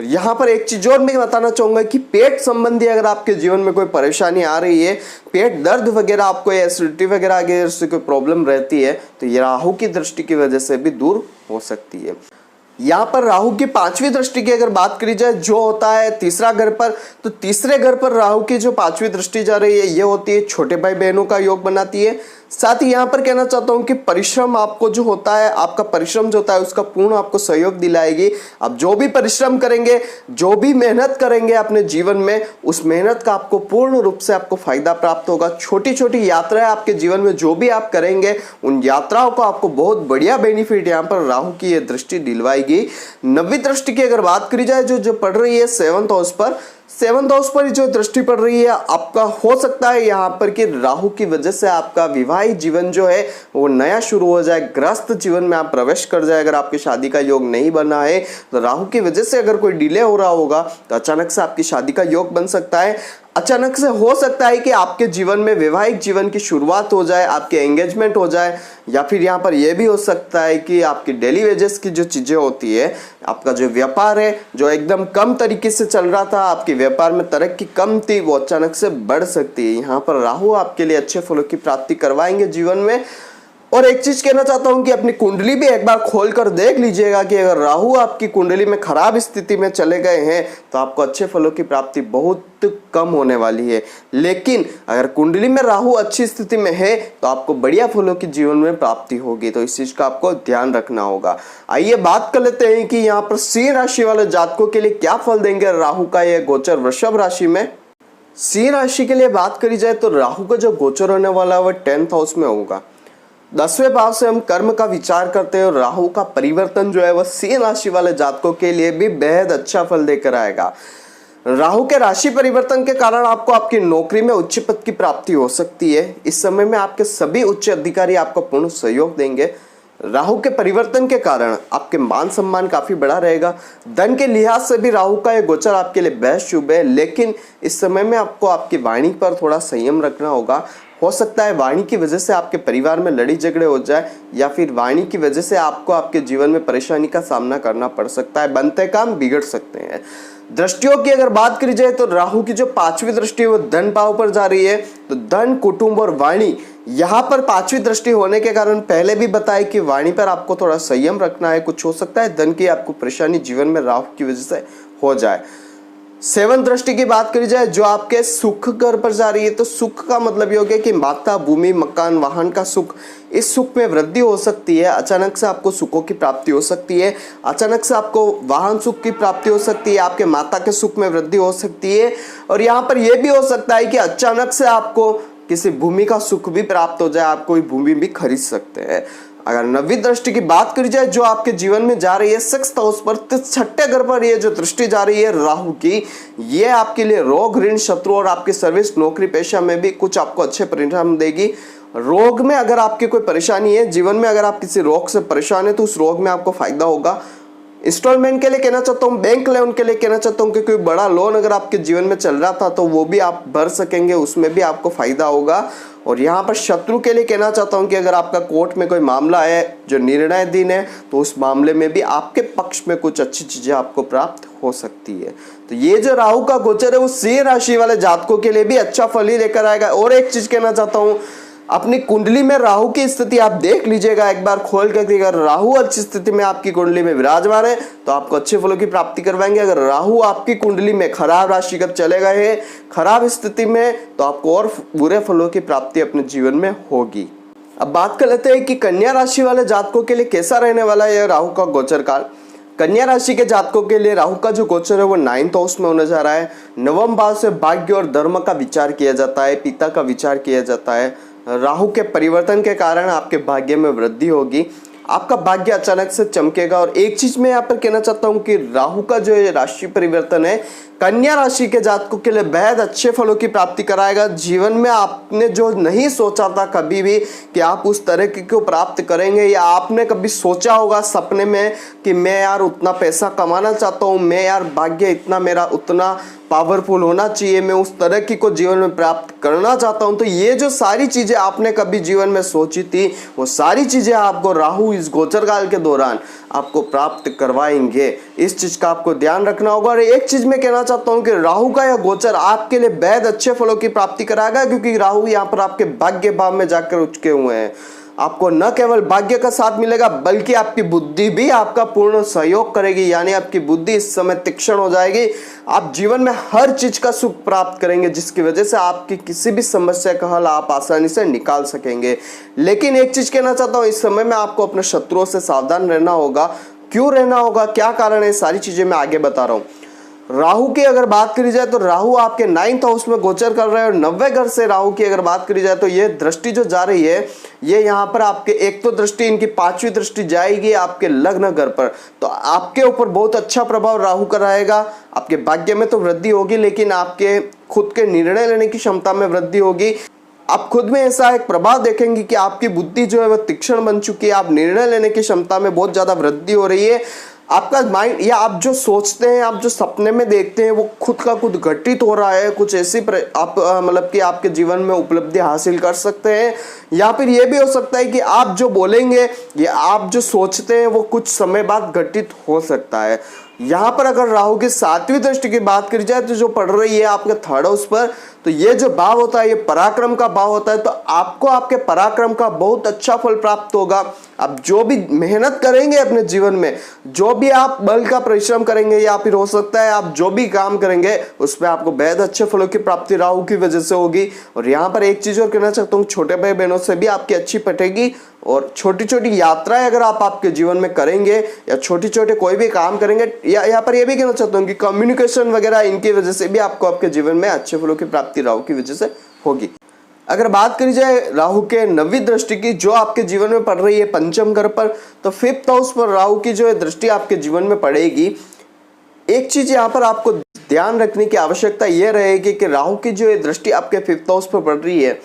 यहाँ पर एक चीज और मैं बताना चाहूंगा कि पेट संबंधी अगर आपके जीवन में कोई परेशानी आ रही है, पेट दर्द वगैरह, आपको एसिडिटी वगैरह अगर से कोई प्रॉब्लम रहती है तो ये राहु की दृष्टि की वजह से भी दूर हो सकती है। यहाँ पर राहु की 5वीं दृष्टि की अगर बात करी जाए जो होता है तीसरा घर पर, तो तीसरे घर पर राहु की जो 5वीं दृष्टि जा रही है ये होती है छोटे भाई बहनों का योग बनाती है। साथ ही यहाँ पर कहना चाहता हूँ कि परिश्रम आपको जो होता है, आपका परिश्रम जो होता है उसका पूर्ण आपको सहयोग दिलाएगी। आप जो भी परिश्रम करेंगे, जो भी मेहनत करेंगे अपने जीवन में, उस मेहनत का आपको पूर्ण रूप से आपको फायदा प्राप्त होगा। छोटी छोटी यात्राएं आपके जीवन में जो भी आप करेंगे उन यात्राओं को आपको बहुत बढ़िया बेनिफिट यहाँ पर राहु की ये दृष्टि दिलवाएगी। 9वीं दृष्टि की अगर बात करी जाए जो पड़ रही है 7th हाउस पर, 7th हाउस पर जो दृष्टि पड़ रही है, आपका हो सकता है यहाँ पर कि राहु की वजह से आपका विवाहित जीवन जो है वो नया शुरू हो जाए, ग्रस्त जीवन में आप प्रवेश कर जाए। अगर आपकी शादी का योग नहीं बना है तो राहु की वजह से अगर कोई डिले हो रहा होगा तो अचानक से आपकी शादी का योग बन सकता है। अचानक से हो सकता है कि आपके जीवन में वैवाहिक जीवन की शुरुआत हो जाए, आपके एंगेजमेंट हो जाए, या फिर यहाँ पर यह भी हो सकता है कि आपकी डेली वेजेस की जो चीजें होती है, आपका जो व्यापार है जो एकदम कम तरीके से चल रहा था, आपके व्यापार में तरक्की कम थी, वो अचानक से बढ़ सकती है। यहाँ पर राहु आपके लिए अच्छे फलों की प्राप्ति करवाएंगे जीवन में। और एक चीज कहना चाहता हूं कि अपनी कुंडली भी एक बार खोलकर देख लीजिएगा कि अगर राहु आपकी कुंडली में खराब स्थिति में चले गए हैं तो आपको अच्छे फलों की प्राप्ति बहुत कम होने वाली है। लेकिन अगर कुंडली में राहु अच्छी स्थिति में है तो आपको बढ़िया फलों की जीवन में प्राप्ति होगी, तो इस चीज का आपको ध्यान रखना होगा। आइए बात कर लेते हैं कि यहाँ पर सिंह राशि वाले जातकों के लिए क्या फल देंगे राहु का यह गोचर वृषभ राशि में। सिंह राशि के लिए बात करी जाए तो राहु का जो गोचर होने वाला है वह 10th हाउस में होगा। 10वें भाव से हम कर्म का विचार करते हैं और राहु का परिवर्तन जो है वह सिंह राशि वाले जातकों के लिए भी बेहद अच्छा फल देकर आएगा। राहु के राशि परिवर्तन के कारण आपको आपकी नौकरी में उच्च पद की प्राप्ति हो सकती है। इस समय में आपके सभी उच्च अधिकारी आपको पूर्ण सहयोग देंगे। राहु के परिवर्तन के कारण आपके मान सम्मान काफी बड़ा रहेगा। धन के लिहाज से भी राहु का यह गोचर आपके लिए बेहद शुभ है, लेकिन इस समय में आपको आपकी वाणी पर थोड़ा संयम रखना होगा। हो सकता है वाणी की वजह से आपके परिवार में लड़ी झगड़े हो जाए या फिर वाणी की वजह से आपको आपके जीवन में परेशानी का सामना करना पड़ सकता है, बनते काम बिगड़ सकते हैं। दृष्टियों की अगर बात करी जाए तो राहु की जो 5वीं दृष्टि है वो धन भाव पर जा रही है, तो धन, कुटुंब और वाणी, यहाँ पर 5वीं दृष्टि होने के कारण पहले भी बताया कि वाणी पर आपको थोड़ा संयम रखना है। कुछ हो सकता है धन की आपको परेशानी जीवन में राहु की वजह से हो जाए। 7th दृष्टि की बात करी जाए जो आपके सुख घर पर जा रही है, तो सुख का मतलब ये हो गया कि माता, भूमि, मकान, वाहन का सुख, इस सुख में वृद्धि हो सकती है। अचानक से आपको सुखों की प्राप्ति हो सकती है, अचानक से आपको वाहन सुख की प्राप्ति हो सकती है, आपके माता के सुख में वृद्धि हो सकती है। और यहाँ पर यह भी हो सकता है कि अचानक से आपको किसी भूमि का सुख भी प्राप्त हो जाए, आप कोई भूमि भी खरीद सकते हैं। अगर 9वीं दृष्टि की बात करी जाए जो आपके जीवन में जा रही है 6th हाउस पर, तो 6ठे घर पर ये जो दृष्टि जा रही है राहु की, ये आपके लिए रोग, ऋण, शत्रु और आपकी सर्विस, नौकरी पेशा में भी कुछ आपको अच्छे परिणाम देगी। रोग में अगर आपकी कोई परेशानी है जीवन में, अगर आप किसी रोग से परेशान है तो उस रोग में आपको फायदा होगा। इंस्टॉलमेंट के लिए कहना चाहता हूँ, बैंक लोन के लिए कहना चाहता हूँ कि कोई बड़ा लोन अगर आपके जीवन में चल रहा था तो वो भी आप भर सकेंगे, उसमें भी आपको फायदा होगा। और यहाँ पर शत्रु के लिए कहना चाहता हूँ कि अगर आपका कोर्ट में कोई मामला है जो निर्णयाधीन है तो उस मामले में भी आपके पक्ष में कुछ अच्छी चीजें आपको प्राप्त हो सकती है। तो ये जो राहु का गोचर है वो सिंह राशि वाले जातकों के लिए भी अच्छा फल ही लेकर आएगा। और एक चीज कहना चाहता हूँ, अपनी कुंडली में राहु की स्थिति आप देख लीजिएगा एक बार खोल कर। अगर राहु अच्छी स्थिति में आपकी कुंडली में विराजमान है तो आपको अच्छे फलों की प्राप्ति करवाएंगे। अगर राहु आपकी कुंडली में खराब राशि कर चले गए हैं, खराब स्थिति में, तो आपको और बुरे फलों की प्राप्ति अपने जीवन में होगी। अब बात कर लेते हैं कि कन्या राशि वाले जातकों के लिए कैसा रहने वाला है राहु का गोचर काल। कन्या राशि के जातकों के लिए राहु का जो गोचर है वो 9th हाउस में होने जा रहा है। नवम भाव से भाग्य और धर्म का विचार किया जाता है, पिता का विचार किया जाता है। राहु के परिवर्तन के कारण आपके भाग्य में वृद्धि होगी, आपका भाग्य अचानक से चमकेगा। और एक चीज मैं यहाँ पर कहना चाहता हूँ कि राहु का जो राशि परिवर्तन है कन्या राशि के जातकों के लिए बेहद अच्छे फलों की प्राप्ति कराएगा। जीवन में आपने जो नहीं सोचा था कभी भी कि आप उस तरह को प्राप्त करेंगे, या आपने कभी सोचा होगा सपने में कि मैं यार उतना पैसा कमाना चाहता हूँ, मैं यार भाग्य इतना मेरा उतना पावरफुल होना चाहिए, मैं उस तरह की को जीवन में प्राप्त करना चाहता हूं, तो ये जो सारी चीजें आपने कभी जीवन में सोची थी वो सारी चीजें आपको राहु इस गोचर काल के दौरान आपको प्राप्त करवाएंगे। इस चीज का आपको ध्यान रखना होगा। और एक चीज मैं कहना चाहता हूं कि राहु का यह गोचर आपके लिए बेहद अच्छे फलों की प्राप्ति कराएगा, क्योंकि राहु यहाँ पर आपके भाग्य भाव में जाकर उचके हुए हैं। आपको न केवल भाग्य का साथ मिलेगा बल्कि आपकी बुद्धि भी आपका पूर्ण सहयोग करेगी, यानी आपकी बुद्धि इस समय तीक्ष्ण हो जाएगी। आप जीवन में हर चीज का सुख प्राप्त करेंगे, जिसकी वजह से आपकी किसी भी समस्या का हल आप आसानी से निकाल सकेंगे। लेकिन एक चीज कहना चाहता हूं, इस समय में आपको अपने शत्रुओं से सावधान रहना होगा। क्यों रहना होगा, क्या कारण है, सारी चीजें मैं आगे बता रहा हूं। राहु की अगर बात करी जाए तो राहु आपके 9th हाउस में गोचर कर रहे हैं, और 90 घर से राहु की अगर बात करी जाए तो ये दृष्टि जो जा रही है ये यहाँ पर आपके एक तो दृष्टि इनकी 5वीं दृष्टि जाएगी आपके लग्न घर पर, तो आपके ऊपर बहुत अच्छा प्रभाव राहु का रहेगा। आपके भाग्य में तो वृद्धि होगी, लेकिन आपके खुद के निर्णय लेने की क्षमता में वृद्धि होगी। आप खुद में ऐसा एक प्रभाव देखेंगे कि आपकी बुद्धि जो है वह तीक्ष्ण बन चुकी है, आप निर्णय लेने की क्षमता में बहुत ज्यादा वृद्धि हो रही है। आपका माइंड या आप जो सोचते हैं, आप जो सपने में देखते हैं वो खुद का खुद घटित हो रहा है। कुछ ऐसी आप मतलब कि आपके जीवन में उपलब्धि हासिल कर सकते हैं, या फिर ये भी हो सकता है कि आप जो बोलेंगे या आप जो सोचते हैं वो कुछ समय बाद घटित हो सकता है। यहाँ पर अगर राहु की 7वीं दृष्टि की बात करी जाए तो जो पड़ रही है आपके 3rd हाउस पर, तो ये जो भाव होता है ये पराक्रम का भाव होता है। तो आपको आपके पराक्रम का बहुत अच्छा फल प्राप्त होगा। आप जो भी मेहनत करेंगे अपने जीवन में, जो भी आप बल का परिश्रम करेंगे, या फिर हो सकता है आप जो भी काम करेंगे उसमें आपको बेहद अच्छे फलों की प्राप्ति राहु की वजह से होगी। और यहाँ पर एक चीज और कहना चाहता हूँ, छोटे भाई बहनों से भी आपकी अच्छी पटेगी। और छोटी छोटी यात्राएं अगर आप आपके जीवन में करेंगे या छोटे छोटे कोई भी काम करेंगे, या यहाँ पर ये भी कहना चाहता हूँ कि कम्युनिकेशन वगैरह इनकी वजह से भी आपको आपके जीवन में अच्छे फलों की प्राप्ति राहु की वजह से होगी। अगर बात करी जाए राहु के 9वीं दृष्टि की जो आपके जीवन में पड़ रही है 5म घर पर, तो 5th हाउस पर राहु की जो दृष्टि आपके जीवन में पड़ेगी। एक चीज यहाँ पर आपको ध्यान रखने की आवश्यकता यह रहेगी कि राहु की जो दृष्टि आपके 5th हाउस पर पड़ रही है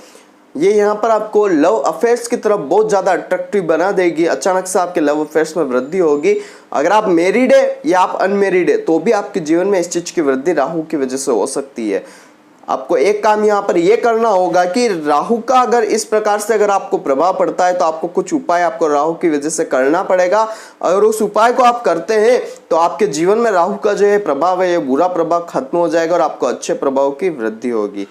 ये यहाँ पर आपको लव अफेयर्स की तरफ बहुत ज्यादा अट्रैक्टिव बना देगी। अचानक से आपके लव अफेयर्स में वृद्धि होगी। अगर आप मैरिड है या आप अनमेरिड है तो भी आपके जीवन में इस चीज की वृद्धि राहु की वजह से हो सकती है। आपको एक काम यहाँ पर यह करना होगा कि राहु का अगर इस प्रकार से अगर आपको प्रभाव पड़ता है तो आपको कुछ उपाय आपको राहु की वजह से करना पड़ेगा। अगर उस उपाय को आप करते हैं तो आपके जीवन में राहु का जो है प्रभाव है ये बुरा प्रभाव खत्म हो जाएगा और आपको अच्छे प्रभाव की वृद्धि होगी।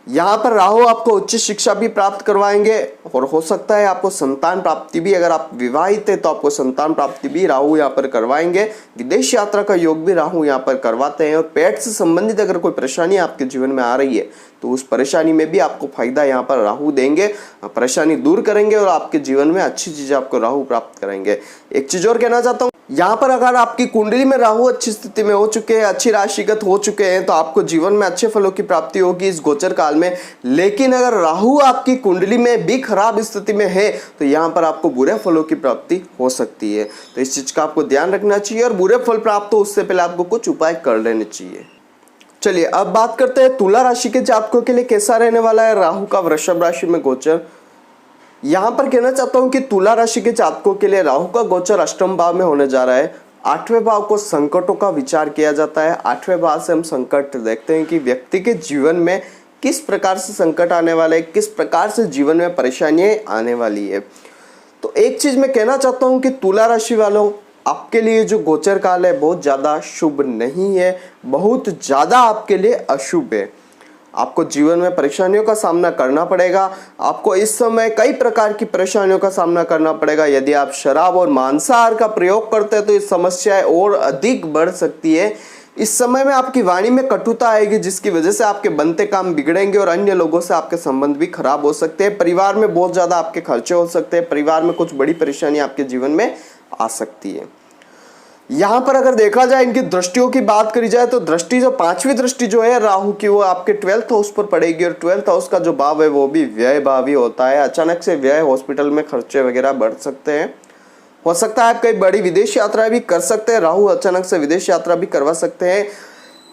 यहाँ पर राहु आपको उच्च शिक्षा भी प्राप्त करवाएंगे, और हो सकता है आपको संतान प्राप्ति भी, अगर आप विवाहित है तो आपको संतान प्राप्ति भी राहु यहाँ पर करवाएंगे। विदेश यात्रा का योग भी राहु यहाँ पर करवाते हैं। और पेट से संबंधित अगर कोई परेशानी आपके जीवन में आ रही है तो उस परेशानी में भी आपको फायदा यहाँ पर राहु देंगे, परेशानी दूर करेंगे और आपके जीवन में अच्छी चीजें आपको राहु प्राप्त करेंगे। एक चीज और कहना चाहता हूँ, यहाँ पर अगर आपकी कुंडली में राहु अच्छी स्थिति में हो चुके हैं, अच्छी राशिगत हो चुके हैं, तो आपको जीवन में अच्छे फलों की प्राप्ति होगी इस गोचर काल में। लेकिन अगर राहु आपकी कुंडली में भी खराब स्थिति में है तो यहाँ पर आपको बुरे फलों की प्राप्ति हो सकती है। तो इस चीज का आपको ध्यान रखना चाहिए, और बुरे फल प्राप्त हो उससे पहले आपको कुछ उपाय कर लेने चाहिए। चलिए अब बात करते हैं तुला राशि के जातकों के लिए कैसा रहने वाला है राहु का वृषभ राशि में गोचर। यहां पर कहना चाहता हूं कि तुला राशि के जातकों के लिए राहु का गोचर अष्टम भाव में होने जा रहा है। 8वें भाव को संकटों का विचार किया जाता है। 8वें भाव से हम संकट देखते हैं कि व्यक्ति के जीवन में किस प्रकार से संकट आने वाला है, किस प्रकार से जीवन में परेशानियां आने वाली है। तो एक चीज मैं कहना चाहता हूं कि तुला राशि वालों, आपके लिए जो गोचर काल है बहुत ज्यादा शुभ नहीं है, बहुत ज्यादा आपके लिए अशुभ है। आपको जीवन में परेशानियों का सामना करना पड़ेगा। आपको इस समय कई प्रकार की परेशानियों का सामना करना पड़ेगा। यदि आप शराब और मांसाहार का प्रयोग करते हैं तो ये समस्याएं और अधिक बढ़ सकती है। इस समय में आपकी वाणी में कटुता आएगी, जिसकी वजह से आपके बनते काम बिगड़ेंगे और अन्य लोगों से आपके संबंध भी खराब हो सकते हैं। परिवार में बहुत ज्यादा आपके खर्चे हो सकते हैं। परिवार में कुछ बड़ी परेशानी आपके जीवन में आ सकती है। यहां पर अगर देखा जाए, इनकी दृष्टियों की बात करी जाए तो दृष्टि जो 5वीं दृष्टि जो है राहु की, वो आपके 12th हाउस पर पड़ेगी और 12th हाउस का जो भाव है वो भी व्यय भाव ही होता है। अचानक से व्यय, हॉस्पिटल में खर्चे वगैरह बढ़ सकते हैं। हो सकता है आप कई बड़ी विदेश यात्रा भी कर सकते हैं। राहु अचानक से विदेश यात्रा भी करवा सकते हैं।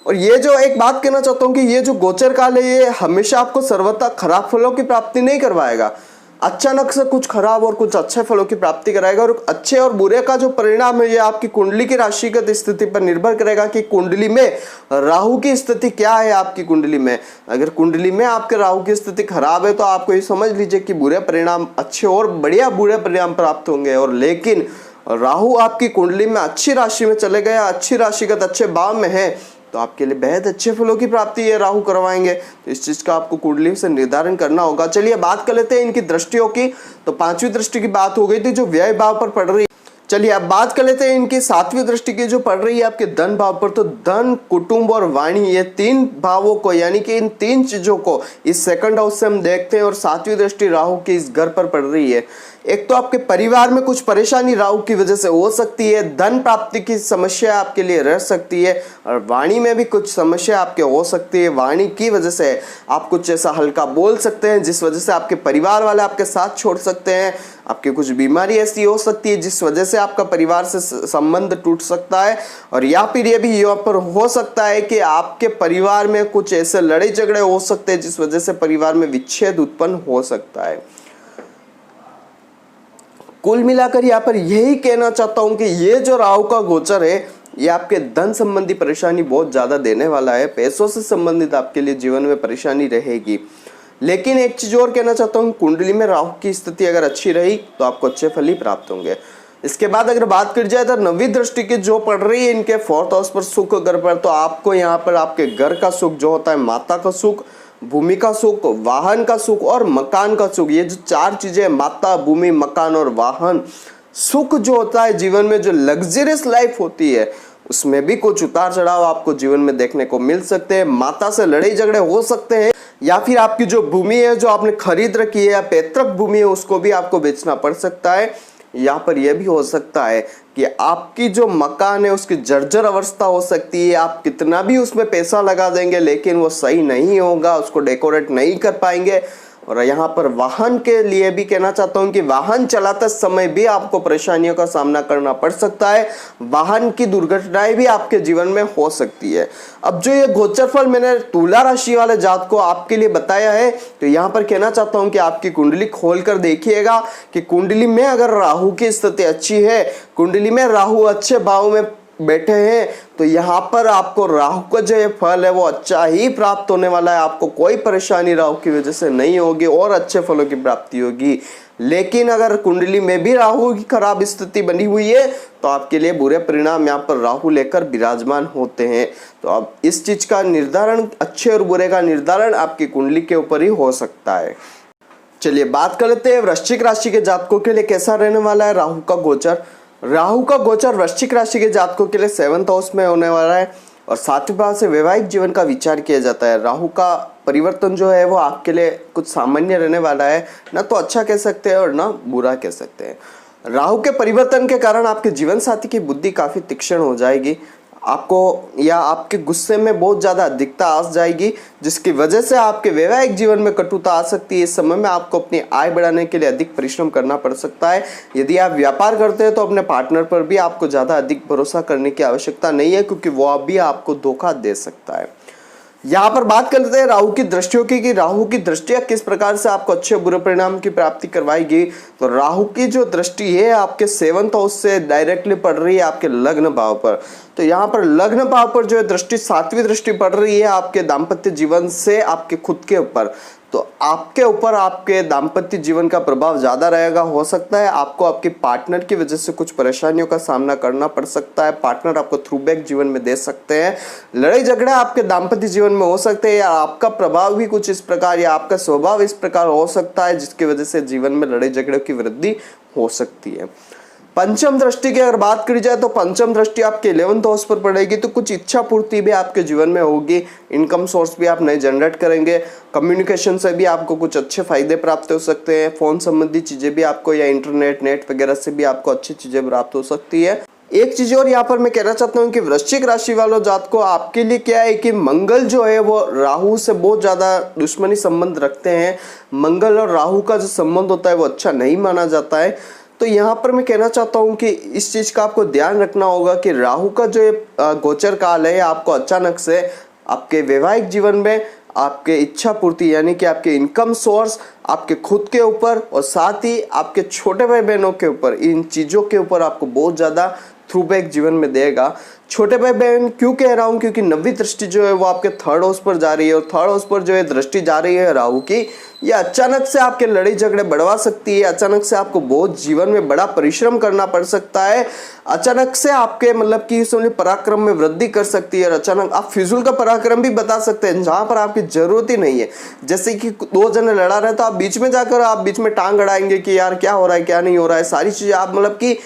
और ये जो एक बात कहना चाहता हूं कि ये जो गोचर काल है ये हमेशा आपको सर्वथा खराब फलों की प्राप्ति नहीं करवाएगा। अचानक से कुछ खराब और कुछ अच्छे फलों की प्राप्ति कराएगा। और अच्छे और बुरे का जो परिणाम है ये आपकी कुंडली की राशिगत स्थिति पर निर्भर करेगा कि कुंडली में राहु की स्थिति क्या है। आपकी कुंडली में अगर कुंडली में आपके राहु की स्थिति खराब है तो आपको ये समझ लीजिए कि बुरे परिणाम अच्छे और बढ़िया बुरे परिणाम प्राप्त होंगे। और लेकिन राहु आपकी कुंडली में अच्छी राशि में चले गए, अच्छी राशिगत अच्छे भाव में है, तो आपके लिए बेहद अच्छे फलों की प्राप्ति ये राहु करवाएंगे। तो इस चीज का आपको कुंडली से निर्धारण करना होगा। चलिए बात कर लेते हैं इनकी दृष्टियों की। तो 5वीं दृष्टि की बात हो गई थी जो व्यय भाव पर पड़ रही है। चलिए अब बात कर लेते हैं इनकी 7वीं दृष्टि की जो पड़ रही है आपके धन भाव पर। तो धन, कुटुंब और वाणी, ये 3 भावों को, यानी कि इन 3 चीजों को इस सेकंड हाउस से हम देखते हैं। और 7वीं दृष्टि राहु की इस घर पर पड़ रही है। एक तो आपके परिवार में कुछ परेशानी राहु की वजह से हो सकती है, धन प्राप्ति की समस्या आपके लिए रह सकती है, और वाणी में भी कुछ समस्या आपके हो सकती है। वाणी की वजह से आप कुछ ऐसा हल्का बोल सकते हैं जिस वजह से आपके परिवार वाले आपके साथ छोड़ सकते हैं। आपकी कुछ बीमारी ऐसी हो सकती है जिस वजह से आपका परिवार से संबंध टूट सकता है। और या फिर ये भी यहाँ पर हो सकता है कि आपके परिवार में कुछ ऐसे लड़ाई झगड़े हो सकते हैं जिस वजह से परिवार में विच्छेद उत्पन्न हो सकता है। कुल मिलाकर यहाँ पर यही कहना चाहता हूं कि ये जो राहु का गोचर है ये आपके धन संबंधी परेशानी बहुत ज्यादा देने वाला है। पैसों से संबंधित आपके लिए जीवन में परेशानी रहेगी। लेकिन एक चीज और कहना चाहता हूँ, कुंडली में राहु की स्थिति अगर अच्छी रही तो आपको अच्छे फल ही प्राप्त होंगे। इसके बाद अगर बात करी जाए तो 9वीं दृष्टि की जो पड़ रही है इनके 4th हाउस पर, सुख घर पर, तो आपको यहाँ पर आपके घर का सुख जो होता है, माता का सुख, भूमि का सुख, वाहन का सुख और मकान का सुख, ये जो 4 चीजें, माता, भूमि, मकान और वाहन, सुख जो होता है जीवन में, जो लग्जरियस लाइफ होती है, उसमें भी कुछ उतार चढ़ाव आपको जीवन में देखने को मिल सकते हैं। माता से लड़ाई झगड़े हो सकते हैं, या फिर आपकी जो भूमि है जो आपने खरीद रखी है या पैतृक भूमि है उसको भी आपको बेचना पड़ सकता है। यहाँ पर यह भी हो सकता है कि आपकी जो मकान है उसकी जर्जर अवस्था हो सकती है। आप कितना भी उसमें पैसा लगा देंगे लेकिन वो सही नहीं होगा, उसको डेकोरेट नहीं कर पाएंगे। और यहाँ पर वाहन के लिए भी कहना चाहता हूँ कि वाहन चलाते समय भी आपको परेशानियों का सामना करना पड़ सकता है। वाहन की दुर्घटनाएं भी आपके जीवन में हो सकती है। अब जो ये गोचर फल मैंने तुला राशि वाले जात को आपके लिए बताया है, तो यहाँ पर कहना चाहता हूँ कि आपकी कुंडली खोलकर देखिएगा कि कुंडली में अगर राहु की स्थिति अच्छी है, कुंडली में राहु अच्छे भाव में बैठे हैं, तो यहाँ पर आपको राहु का जो ये फल है वो अच्छा ही प्राप्त होने वाला है। आपको कोई परेशानी राहु की वजह से नहीं होगी और अच्छे फलों की प्राप्ति होगी। लेकिन अगर कुंडली में भी राहु की खराब स्थिति बनी हुई है तो आपके लिए बुरे परिणाम यहाँ पर राहु लेकर विराजमान होते हैं। तो अब इस चीज का निर्धारण, अच्छे और बुरे का निर्धारण आपकी कुंडली के ऊपर ही हो सकता है। चलिए बात कर लेते हैं वृश्चिक राशि के जातकों के लिए कैसा रहने वाला है राहु का गोचर। राहु का गोचर वृश्चिक राशि के जातकों के लिए 7th हाउस में होने वाला है और 7वें भाव से वैवाहिक जीवन का विचार किया जाता है। राहु का परिवर्तन जो है वो आपके लिए कुछ सामान्य रहने वाला है, ना तो अच्छा कह सकते हैं और ना बुरा कह सकते हैं। राहु के परिवर्तन के कारण आपके जीवन साथी की बुद्धि काफी तीक्ष्ण हो जाएगी, आपको या आपके गुस्से में बहुत ज्यादा अधिकता आ जाएगी, जिसकी वजह से आपके वैवाहिक जीवन में कटुता आ सकती है। इस समय में आपको अपनी आय बढ़ाने के लिए अधिक परिश्रम करना पड़ सकता है। यदि आप व्यापार करते हैं तो अपने पार्टनर पर भी आपको ज्यादा अधिक भरोसा करने की आवश्यकता नहीं है, क्योंकि वो भी आपको धोखा दे सकता है। यहाँ पर बात करते हैं राहु की दृष्टियों की, कि राहु की दृष्टियां किस प्रकार से आपको अच्छे बुरे परिणाम की प्राप्ति करवाएगी। तो राहु की जो दृष्टि है आपके 7th हाउस से डायरेक्टली पड़ रही है आपके लग्न भाव पर। तो यहाँ पर लग्न भाव पर जो है दृष्टि 7वीं दृष्टि पड़ रही है आपके दाम्पत्य जीवन से आपके खुद के ऊपर। तो आपके ऊपर आपके दाम्पत्य जीवन का प्रभाव ज्यादा रहेगा। हो सकता है आपको आपके पार्टनर की वजह से कुछ परेशानियों का सामना करना पड़ सकता है। पार्टनर आपको थ्रू बैक जीवन में दे सकते हैं। लड़ाई झगड़े आपके दाम्पत्य जीवन में हो सकते हैं, या आपका प्रभाव भी कुछ इस प्रकार या आपका स्वभाव इस प्रकार हो सकता है जिसकी वजह से जीवन में लड़ाई झगड़े की वृद्धि हो सकती है। पंचम दृष्टि की अगर बात करी जाए तो पंचम दृष्टि आपके 11th हाउस पर पड़ेगी। तो कुछ इच्छा पूर्ति भी आपके जीवन में होगी, इनकम सोर्स भी आप नए जनरेट करेंगे, कम्युनिकेशन से भी आपको कुछ अच्छे फायदे प्राप्त हो सकते हैं, फोन संबंधी चीजें भी आपको या इंटरनेट नेट वगैरह से भी आपको अच्छी चीजें प्राप्त हो सकती है। एक चीज और यहाँ पर मैं कहना चाहता हूँ कि वृश्चिक राशि वालों जात को आपके लिए क्या है कि मंगल जो है वो राहु से बहुत ज्यादा दुश्मनी संबंध रखते हैं। मंगल और राहु का जो संबंध होता है वो अच्छा नहीं माना जाता है। तो यहाँ पर मैं कहना चाहता हूँ कि इस चीज का आपको ध्यान रखना होगा कि राहु का जो गोचर काल है आपको अचानक से आपके वैवाहिक जीवन में आपके इच्छा पूर्ति यानी कि आपके इनकम सोर्स, आपके खुद के ऊपर और साथ ही आपके छोटे भाई बहनों के ऊपर, इन चीजों के ऊपर आपको बहुत ज्यादा थ्रू बैक जीवन में देगा। छोटे भाई बहन क्यों कह रहा हूं, क्योंकि 9वीं दृष्टि जो है वो आपके 3rd हाउस पर जा रही है और 3rd हाउस पर जो है दृष्टि जा रही है राहु की। ये अचानक से आपके लड़ाई झगड़े बढ़वा सकती है, अचानक से आपको बहुत जीवन में बड़ा परिश्रम करना पड़ सकता है, अचानक से आपके मतलब कि समझिए पराक्रम में वृद्धि कर सकती है और अचानक आप फिजूल का पराक्रम भी बता सकते हैं जहां पर आपकी जरूरत ही नहीं है। जैसे कि 2 जने लड़ा रहे तो आप बीच में जाकर आप बीच में टांग अड़ाएंगे कि यार क्या हो रहा है क्या नहीं हो रहा है, सारी चीजें आप मतलब कि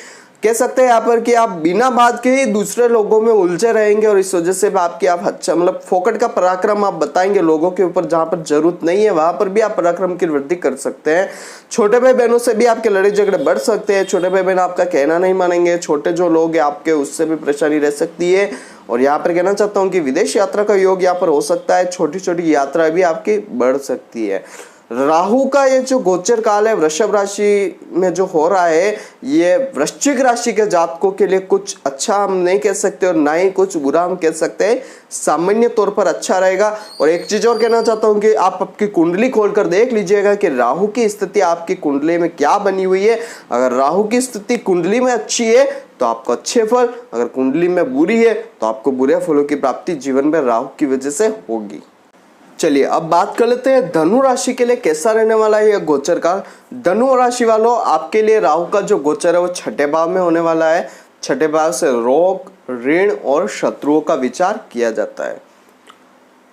कह सकते हैं यहाँ पर कि आप बिना बात के ही दूसरे लोगों में उलझे रहेंगे और इस वजह से आपकी आप अच्छा मतलब फोकट का पराक्रम आप बताएंगे लोगों के ऊपर, जहां पर जरूरत नहीं है वहां पर भी आप पराक्रम की वृद्धि कर सकते हैं। छोटे भाई बहनों से भी आपके लड़ाई झगड़े बढ़ सकते हैं। छोटे भाई बहन आपका कहना नहीं मानेंगे, छोटे जो लोग हैं आपके उससे भी परेशानी रह सकती है। और यहाँ पर कहना चाहता हूँ कि विदेश यात्रा का योग यहाँ पर हो सकता है, छोटी छोटी यात्रा भी आपकी बढ़ सकती है। राहु का ये जो गोचर काल है वृषभ राशि में जो हो रहा है ये वृश्चिक राशि के जातकों के लिए कुछ अच्छा हम नहीं कह सकते और ना ही कुछ बुरा हम कह सकते हैं, सामान्य तौर पर अच्छा रहेगा। और एक चीज और कहना चाहता हूँ कि आप आपकी कुंडली खोलकर देख लीजिएगा कि राहु की स्थिति आपकी कुंडली में क्या बनी हुई है। अगर राहु की स्थिति कुंडली में अच्छी है तो आपको अच्छे फल, अगर कुंडली में बुरी है तो आपको बुरे फलों की प्राप्ति जीवन में राहु की वजह से होगी। चलिए अब बात कर लेते हैं धनु राशि के लिए कैसा रहने वाला है यह गोचर काल। धनु राशि वालों आपके लिए राहु का जो गोचर है वो 6ठे भाव में होने वाला है। 6ठे भाव से रोग, ऋण और शत्रुओं का विचार किया जाता है।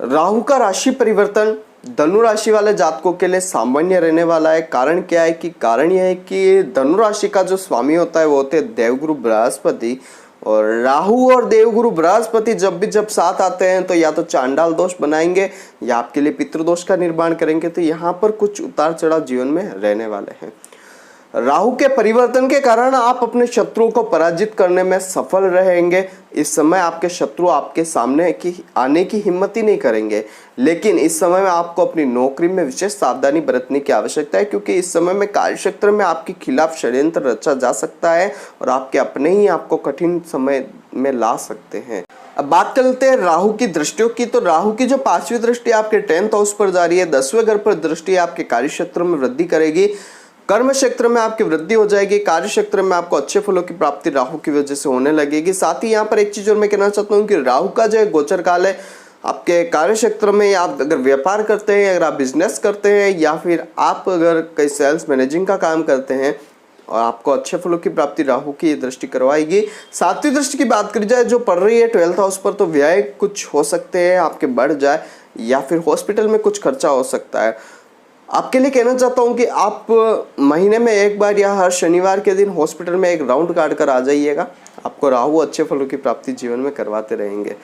राहु का राशि परिवर्तन धनु राशि वाले जातकों के लिए सामान्य रहने वाला है। कारण क्या है कि कारण यह है कि धनु राशि का जो स्वामी होता है वो होते हैं देवगुरु बृहस्पति, और राहु और देवगुरु बृहस्पति जब साथ आते हैं तो या तो चांडाल दोष बनाएंगे या आपके लिए पितृदोष का निर्माण करेंगे। तो यहाँ पर कुछ उतार चढ़ाव जीवन में रहने वाले हैं। राहु के परिवर्तन के कारण आप अपने शत्रुओं को पराजित करने में सफल रहेंगे। इस समय आपके शत्रु आपके सामने आने की हिम्मत ही नहीं करेंगे, लेकिन इस समय में आपको अपनी नौकरी में विशेष सावधानी बरतने की आवश्यकता है, क्योंकि इस समय में कार्यक्षेत्र में आपके खिलाफ षड्यंत्र रचा जा सकता है और आपके अपने ही आपको कठिन समय में ला सकते हैं। अब बात करते हैं राहु की दृष्टियों की। तो राहु की जो 5वीं दृष्टि आपके 10th हाउस पर जा रही है, 10वें घर पर दृष्टि आपके कार्यक्षेत्र में वृद्धि करेगी, कर्म क्षेत्र में आपकी वृद्धि हो जाएगी, कार्य क्षेत्र में आपको अच्छे फलों की प्राप्ति राहु की वजह से होने लगेगी। साथ ही यहाँ पर एक चीज और मैं कहना चाहता हूँ कि राहु का जो गोचर काल है आपके कार्य क्षेत्र में, आप अगर व्यापार करते हैं, अगर आप बिजनेस करते हैं या फिर आप अगर कई सेल्स मैनेजिंग का काम करते हैं और आपको अच्छे फलों की प्राप्ति राहु की ये दृष्टि करवाएगी। 7वीं दृष्टि की बात करी जाए जो पड़ रही है 12th हाउस पर, तो व्यय कुछ हो सकते हैं आपके बढ़ जाए या फिर हॉस्पिटल में कुछ खर्चा हो सकता है। आपके लिए कहना चाहता हूं कि आप महीने में एक बार या हर शनिवार के दिन हॉस्पिटल में एक राउंड काट कर आ जाइएगा, आपको राहु अच्छे फलों की प्राप्ति जीवन में करवाते रहेंगे।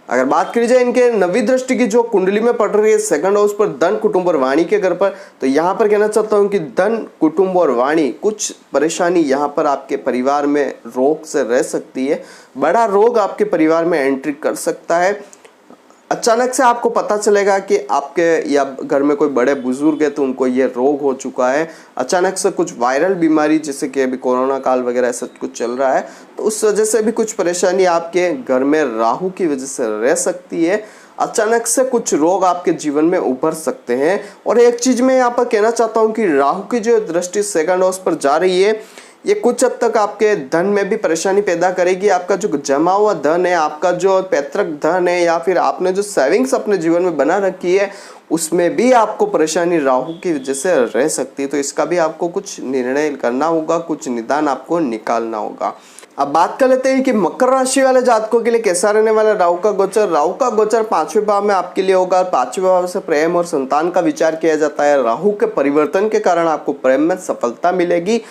अगर बात करी जाए इनके 9वीं दृष्टि की जो कुंडली में पड़ रही है 2nd हाउस पर धन, कुटुंब और वाणी के घर पर, तो यहाँ पर कहना चाहता हूँ कि धन, कुटुंब और वाणी कुछ परेशानी यहाँ पर आपके परिवार में रोग से रह सकती है। बड़ा रोग आपके परिवार में एंट्री कर सकता है। अचानक से आपको पता चलेगा कि आपके या घर में कोई बड़े बुजुर्ग है तो उनको ये रोग हो चुका है। अचानक से कुछ वायरल बीमारी जैसे कि अभी कोरोना काल वगैरह ऐसा कुछ चल रहा है, तो उस वजह से भी कुछ परेशानी आपके घर में राहु की वजह से रह सकती है। अचानक से कुछ रोग आपके जीवन में उभर सकते हैं। और एक चीज मैं यहाँ पर कहना चाहता हूँ कि राहु की जो दृष्टि सेकंड हाउस पर जा रही है, ये कुछ हद तक आपके धन में भी परेशानी पैदा करेगी। आपका जो जमा हुआ धन है, आपका जो पैतृक धन है, या फिर आपने जो सेविंग्स अपने जीवन में बना रखी है, उसमें भी आपको परेशानी राहु की वजह से रह सकती है। तो इसका भी आपको कुछ निर्णय करना होगा, कुछ निदान आपको निकालना होगा। अब बात कर लेते हैं कि मकर राशि वाले जातकों के लिए कैसा रहने वाला राहु का गोचर। राहु का गोचर 5वें भाव में आपके लिए होगा। 5वें भाव से प्रेम और संतान का विचार किया जाता है। राहु के परिवर्तन के कारण आपको प्रेम में सफलता मिलेगी।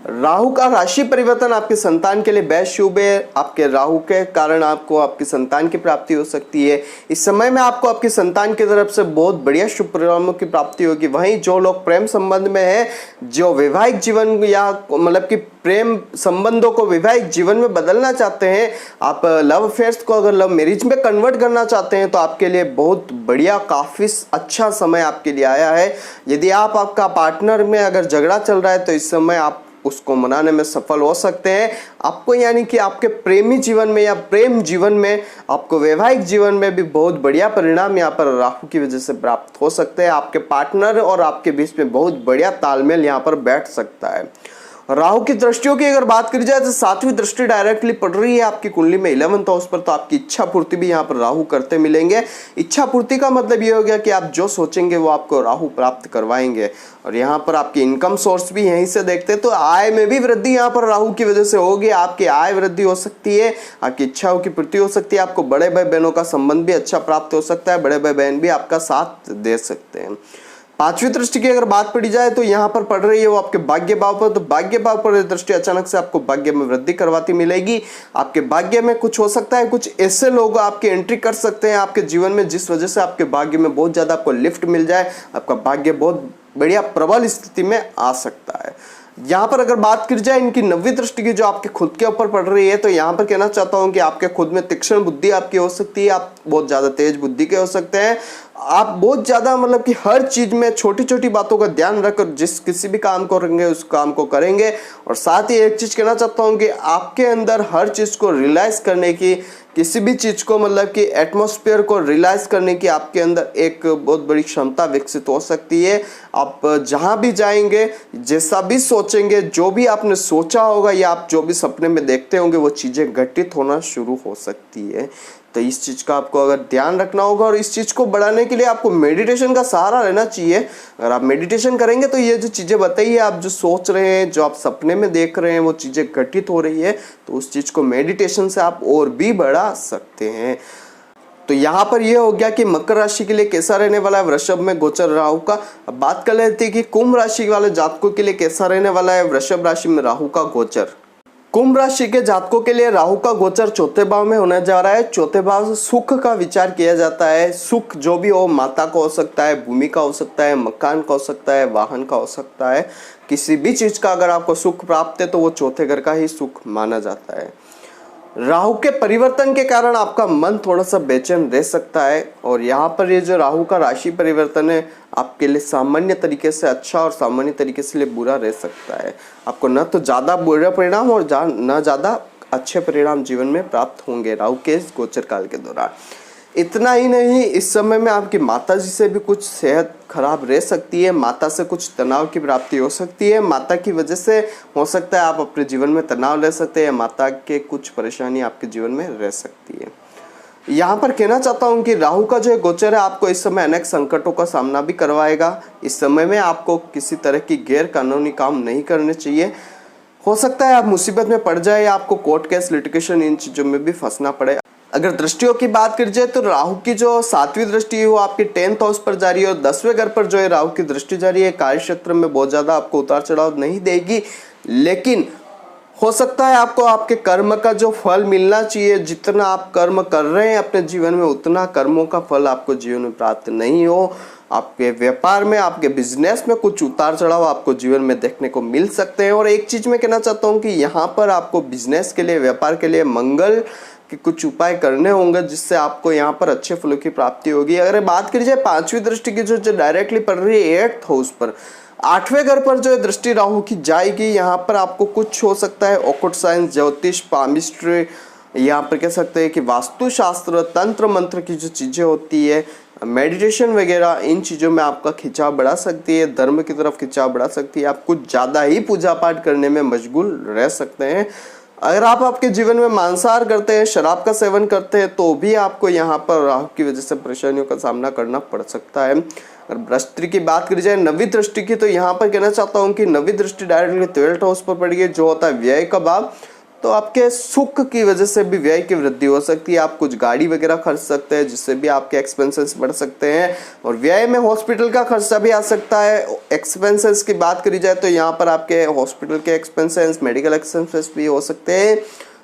राहु का राशि परिवर्तन आपके संतान के लिए बेहद शुभ है। आपके राहु के कारण आपको आपकी संतान की प्राप्ति हो सकती है। इस समय में आपको आपकी संतान की तरफ से बहुत बढ़िया शुभ परिणामों की प्राप्ति होगी। वहीं जो लोग प्रेम संबंध में है, जो वैवाहिक जीवन या मतलब कि प्रेम संबंधों को वैवाहिक जीवन में बदलना चाहते हैं, आप लव अफेयर्स को अगर लव मैरिज में कन्वर्ट करना चाहते हैं, तो आपके लिए बहुत बढ़िया, काफी अच्छा समय आपके लिए आया है। यदि आपका पार्टनर में अगर झगड़ा चल रहा है, तो इस समय आप उसको मनाने में सफल हो सकते हैं। आपको यानी कि आपके प्रेमी जीवन में या प्रेम जीवन में, आपको वैवाहिक जीवन में भी बहुत बढ़िया परिणाम यहाँ पर राहु की वजह से प्राप्त हो सकते हैं। आपके पार्टनर और आपके बीच में बहुत बढ़िया तालमेल यहाँ पर बैठ सकता है। राहु की दृष्टियों की अगर बात करी जाए, तो 7वीं दृष्टि डायरेक्टली पड़ रही है आपकी कुंडली में 11th हाउस पर। तो आपकी इच्छा पूर्ति भी यहाँ पर राहु करते मिलेंगे। इच्छा पूर्ति का मतलब ये हो गया कि आप जो सोचेंगे वो आपको राहु प्राप्त करवाएंगे। और यहाँ पर आपकी इनकम सोर्स भी यहीं से देखते हैं, तो आय में भी वृद्धि यहाँ पर राहु की वजह से होगी। आपकी आय वृद्धि हो सकती है, आपकी इच्छाओं की पूर्ति हो सकती है। आपको बड़े भाई बहनों का संबंध भी अच्छा प्राप्त हो सकता है। बड़े भाई बहन भी आपका साथ दे सकते हैं। 5वीं दृष्टि की अगर बात पड़ी जाए, तो यहाँ पर पड़ रही है वो आपके भाग्य भाव पर। तो भाग्य भाव पर दृष्टि अचानक से आपको भाग्य में वृद्धि करवाती मिलेगी। आपके भाग्य में कुछ हो सकता है, कुछ ऐसे लोग आपके एंट्री कर सकते हैं आपके जीवन में, जिस वजह से आपके भाग्य में बहुत ज्यादा आपको लिफ्ट मिल जाए। आपका भाग्य बहुत बढ़िया प्रबल स्थिति में आ सकता है। यहाँ पर अगर बात की जाए इनकी 9वीं दृष्टि की, जो आपके खुद के ऊपर पड़ रही है, तो यहाँ पर कहना चाहता हूँ कि आपके खुद में तीक्ष्ण बुद्धि आपकी हो सकती है। आप बहुत ज्यादा तेज बुद्धि के हो सकते हैं। आप बहुत ज्यादा मतलब कि हर चीज में छोटी छोटी बातों का ध्यान रखकर जिस किसी भी काम को करेंगे, उस काम को करेंगे। और साथ ही एक चीज कहना चाहता हूँ कि आपके अंदर हर चीज को रियलाइज करने की, किसी भी चीज को मतलब कि एटमॉस्फेयर को रियलाइज करने की आपके अंदर एक बहुत बड़ी क्षमता विकसित हो सकती है। आप जहां भी जाएंगे, जैसा भी सोचेंगे, जो भी आपने सोचा होगा या आप जो भी सपने में देखते होंगे, वो चीजें घटित होना शुरू हो सकती है। तो इस चीज का आपको अगर ध्यान रखना होगा, और इस चीज को बढ़ाने के लिए आपको मेडिटेशन का सहारा लेना चाहिए। अगर आप मेडिटेशन करेंगे, तो ये जो चीजें बताइए, आप जो सोच रहे हैं, जो आप सपने में देख रहे हैं, वो चीजें घटित हो रही है, तो उस चीज को मेडिटेशन से आप और भी बढ़ा सकते हैं। तो यहाँ पर यह हो गया कि मकर राशि के लिए कैसा रहने वाला है वृषभ में गोचर राहु का। अब बात कर लेते हैं कि कुंभ राशि वाले जातकों के लिए कैसा रहने वाला है वृषभ राशि में राहु का गोचर। कुंभ राशि के जातकों के लिए राहु का गोचर चौथे भाव में होने जा रहा है। चौथे भाव से सुख का विचार किया जाता है। सुख जो भी हो, माता का हो सकता है, भूमि का हो सकता है, मकान का हो सकता है, वाहन का हो सकता है। किसी भी चीज का अगर आपको सुख प्राप्त है, तो वो चौथे घर का ही सुख माना जाता है। राहु के परिवर्तन के कारण आपका मन थोड़ा सा बेचैन रह सकता है। और यहाँ पर ये जो राहु का राशि परिवर्तन है, आपके लिए सामान्य तरीके से अच्छा और सामान्य तरीके से लिए बुरा रह सकता है। आपको न तो ज़्यादा बुरा परिणाम और न ज़्यादा अच्छे परिणाम जीवन में प्राप्त होंगे राहु के इस गोचर काल के दौरान। इतना ही नहीं, इस समय में आपकी माता जी से भी कुछ सेहत खराब रह सकती है। माता से कुछ तनाव की प्राप्ति हो सकती है। माता की वजह से हो सकता है आप अपने जीवन में तनाव ले सकते हैं। माता के कुछ परेशानी आपके जीवन में रह सकती है। यहाँ पर कहना चाहता हूँ कि राहु का जो गोचर है, आपको इस समय अनेक संकटों का सामना भी करवाएगा। इस समय में आपको किसी तरह की गैर कानूनी काम नहीं करने चाहिए। हो सकता है आप मुसीबत में पड़ जाए, या आपको कोर्ट केस, लिटिगेशन, इन चीजों में भी फंसना पड़े। अगर दृष्टियों की बात करी जाए, तो राहु की जो 7वीं दृष्टि है वो आपके 10th हाउस पर जारी है। और 10वें घर पर जो है राहु की दृष्टि जारी है। कार्य क्षेत्र में बहुत ज्यादा आपको उतार चढ़ाव नहीं देगी, लेकिन हो सकता है आपको आपके कर्म का जो फल मिलना चाहिए, जितना आप कर्म कर रहे हैं अपने जीवन में, उतना कर्मों का फल आपको जीवन में प्राप्त नहीं हो। आपके व्यापार में, आपके बिजनेस में कुछ उतार चढ़ाव आपको जीवन में देखने को मिल सकते हैं। और एक चीज मैं कहना चाहता हूँ कि यहाँ पर आपको बिजनेस के लिए, व्यापार के लिए मंगल कि कुछ उपाय करने होंगे, जिससे आपको यहाँ पर अच्छे फलों की प्राप्ति होगी। अगर बात करी जाए 5वीं दृष्टि की, जो डायरेक्टली पड़ रही है 8th हाउस पर, 8वें घर पर जो दृष्टि राहु की जाएगी, यहाँ पर आपको कुछ हो सकता है ऑकल्ट साइंस, ज्योतिष, पामिस्ट्री, यहाँ पर कह सकते हैं कि वास्तुशास्त्र, तंत्र मंत्र की जो चीज़ें होती है, मेडिटेशन वगैरह, इन चीज़ों में आपका खिंचाव बढ़ा सकती है, धर्म की तरफ खिंचाव बढ़ा सकती है। आप कुछ ज़्यादा ही पूजा पाठ करने में मशगूल रह सकते हैं। अगर आप आपके जीवन में मांसाहार करते हैं, शराब का सेवन करते हैं, तो भी आपको यहाँ पर राहु की वजह से परेशानियों का सामना करना पड़ सकता है। अगर दृष्टि की बात करी जाए, नवी दृष्टि की, तो यहाँ पर कहना चाहता हूँ कि नवी दृष्टि डायरेक्टली 12th हाउस पर पड़ी है, जो होता है व्यय का भाव। तो आपके सुख की वजह से भी व्यय की वृद्धि हो सकती है। आप कुछ गाड़ी वगैरह खर्च सकते हैं, जिससे भी आपके एक्सपेंसेस बढ़ सकते हैं। और व्यय में हॉस्पिटल का खर्चा भी आ सकता है। एक्सपेंसेस की बात करी जाए तो यहाँ पर आपके हॉस्पिटल के एक्सपेंसेस, मेडिकल एक्सपेंसेस भी हो सकते हैं।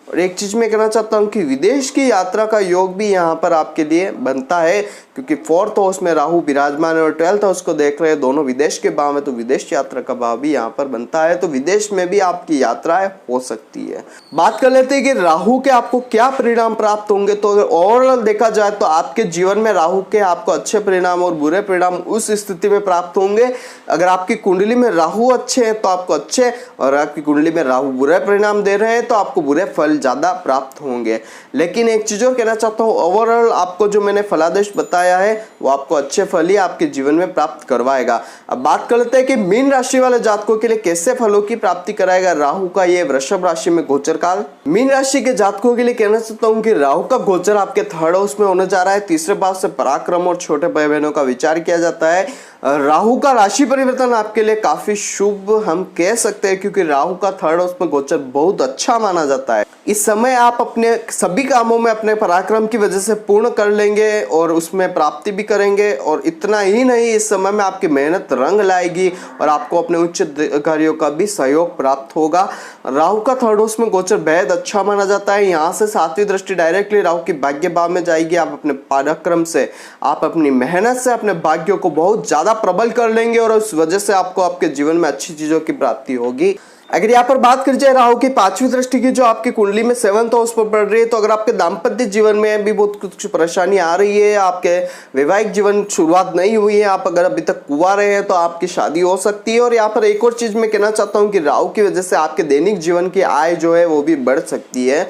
और एक चीज मैं कहना चाहता हूँ कि विदेश की यात्रा का योग भी यहाँ पर आपके लिए बनता है, क्योंकि 4th हाउस में राहु विराजमान है और 12th हाउस को देख रहे हैं, दोनों विदेश के भाव में, तो विदेश यात्रा का भाव भी यहाँ पर बनता है। तो विदेश में भी आपकी यात्राएं हो सकती है। बात कर लेते हैं कि राहु के आपको क्या परिणाम प्राप्त होंगे। तो अगर ओवरऑल देखा जाए तो आपके जीवन में राहु के आपको अच्छे परिणाम और बुरे परिणाम उस स्थिति में प्राप्त होंगे। अगर आपकी कुंडली में राहु अच्छे हैं तो आपको अच्छे, और आपकी कुंडली में राहु बुरे परिणाम दे रहे हैं तो आपको बुरे फल ज्यादा प्राप्त होंगे। लेकिन एक चीज और कहना चाहता हूँ, ओवरऑल आपको जो मैंने फलादेश बताया है वो आपको अच्छे फल ही आपके जीवन में प्राप्त करवाएगा। अब बात कर लेते हैं कि मीन राशि वाले जातकों के लिए कैसे फलों की प्राप्ति कराएगा राहु का ये वृषभ राशि में गोचर काल। मीन राशि के जातकों के लिए कहना चाहता हूँ कि राहु का गोचर आपके 3rd हाउस में होने जा रहा है। तीसरे भाव से पराक्रम और छोटे भाई बहनों का विचार किया जाता है। राहु का राशि परिवर्तन आपके लिए काफी शुभ हम कह सकते हैं, क्योंकि राहु का 3rd हाउस में गोचर बहुत अच्छा माना जाता है। इस समय आप अपने सभी कामों में अपने पराक्रम की वजह से पूर्ण कर लेंगे और उसमें प्राप्ति भी करेंगे। और इतना ही नहीं, इस समय में आपकी मेहनत रंग लाएगी और आपको अपने उच्च अधिकारियों का भी सहयोग प्राप्त होगा। राहु का 3rd हाउस में गोचर बेहद अच्छा माना जाता है। यहाँ से 7वीं दृष्टि डायरेक्टली राहु की भाग्य भाव में जाएगी। आप अपने पराक्रम से, आप अपनी मेहनत से अपने भाग्यों को बहुत ज्यादा प्रबल कर लेंगे और उस वजह से आपको आपके जीवन में अच्छी चीजों की प्राप्ति होगी। अगर यहाँ पर बात करी जाए राहु की 5वीं दृष्टि की, जो आपकी कुंडली में 7th हाउस पर पड़ रही है, तो अगर आपके दाम्पत्य जीवन में भी बहुत कुछ परेशानी आ रही है, आपके वैवाहिक जीवन शुरुआत नहीं हुई है, आप अगर अभी तक कुंवारे हैं तो आपकी शादी हो सकती है। और यहाँ पर एक और चीज मैं कहना चाहता हूँ कि राहु की वजह से आपके दैनिक जीवन की आय जो है वो भी बढ़ सकती है।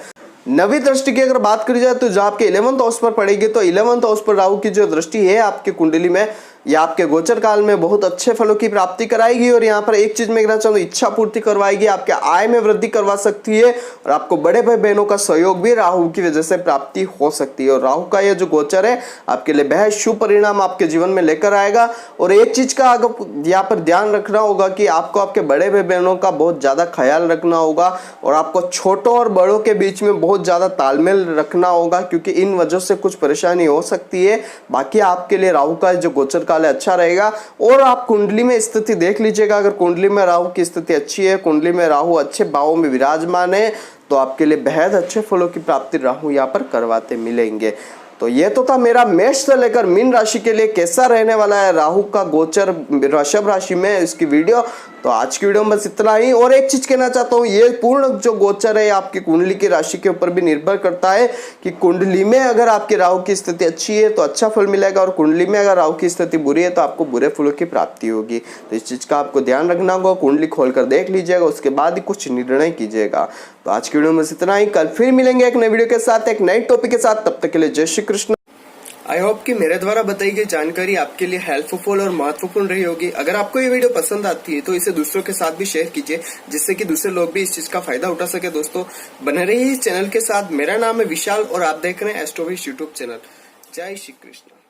नवी दृष्टि की अगर बात करी जाए तो जब आपके 11th हाउस पर पड़ेगी, तो 11th हाउस पर राहु की जो दृष्टि है आपकी कुंडली में, यह आपके गोचर काल में बहुत अच्छे फलों की प्राप्ति कराएगी। और यहाँ पर एक चीज मैं कहना चाहूँगा, इच्छा पूर्ति करवाएगी, आपके आय में वृद्धि करवा सकती है और आपको बड़े भाई बहनों का सहयोग भी राहु की वजह से प्राप्ति हो सकती है। और राहु का यह जो गोचर है आपके लिए बेहद शुभ परिणाम आपके जीवन में लेकर आएगा। और एक चीज का यहाँ पर ध्यान रखना होगा कि आपको आपके बड़े भाई बहनों का बहुत ज्यादा ख्याल रखना होगा और आपको छोटों और बड़ों के बीच में बहुत ज्यादा तालमेल रखना होगा, क्योंकि इन वजह से कुछ परेशानी हो सकती है। बाकी आपके लिए राहु का जो गोचर काल है अच्छा रहेगा। और आप कुंडली में स्थिति देख लीजिएगा, अगर कुंडली में राहु की स्थिति अच्छी है, कुंडली में राहु अच्छे भावों में विराजमान है, तो आपके लिए बेहद अच्छे फलों की प्राप्ति राहु यहाँ पर करवाते मिलेंगे। तो ये तो था मेरा मेष से लेकर मीन राशि के लिए कैसा रहने वाला है राहु का गोचर वृषभ राशि में इसकी वीडियो। तो आज की वीडियो में बस इतना ही। और एक चीज कहना चाहता हूँ, ये पूर्ण जो गोचर है आपकी कुंडली की राशि के ऊपर भी निर्भर करता है कि कुंडली में अगर आपके राहु की स्थिति अच्छी है तो अच्छा फल मिलेगा, और कुंडली में अगर राहु की स्थिति बुरी है तो आपको बुरे फलों की प्राप्ति होगी। तो इस चीज का आपको ध्यान रखना होगा, कुंडली खोलकर देख लीजिएगा, उसके बाद ही कुछ निर्णय कीजिएगा। तो आज की वीडियो में इतना ही। कल फिर मिलेंगे एक नई वीडियो के साथ, एक नई टॉपिक के साथ। तब तक के लिए जय श्री कृष्ण। आई होप कि मेरे द्वारा बताई गई जानकारी आपके लिए हेल्पफुल और महत्वपूर्ण रही होगी। अगर आपको ये वीडियो पसंद आती है तो इसे दूसरों के साथ भी शेयर कीजिए, जिससे कि दूसरे लोग भी इस चीज का फायदा उठा सके। दोस्तों बने रहिए इस चैनल के साथ। मेरा नाम है विशाल और आप देख रहे हैं एस्ट्रोविश यूट्यूब चैनल। जय श्री कृष्ण।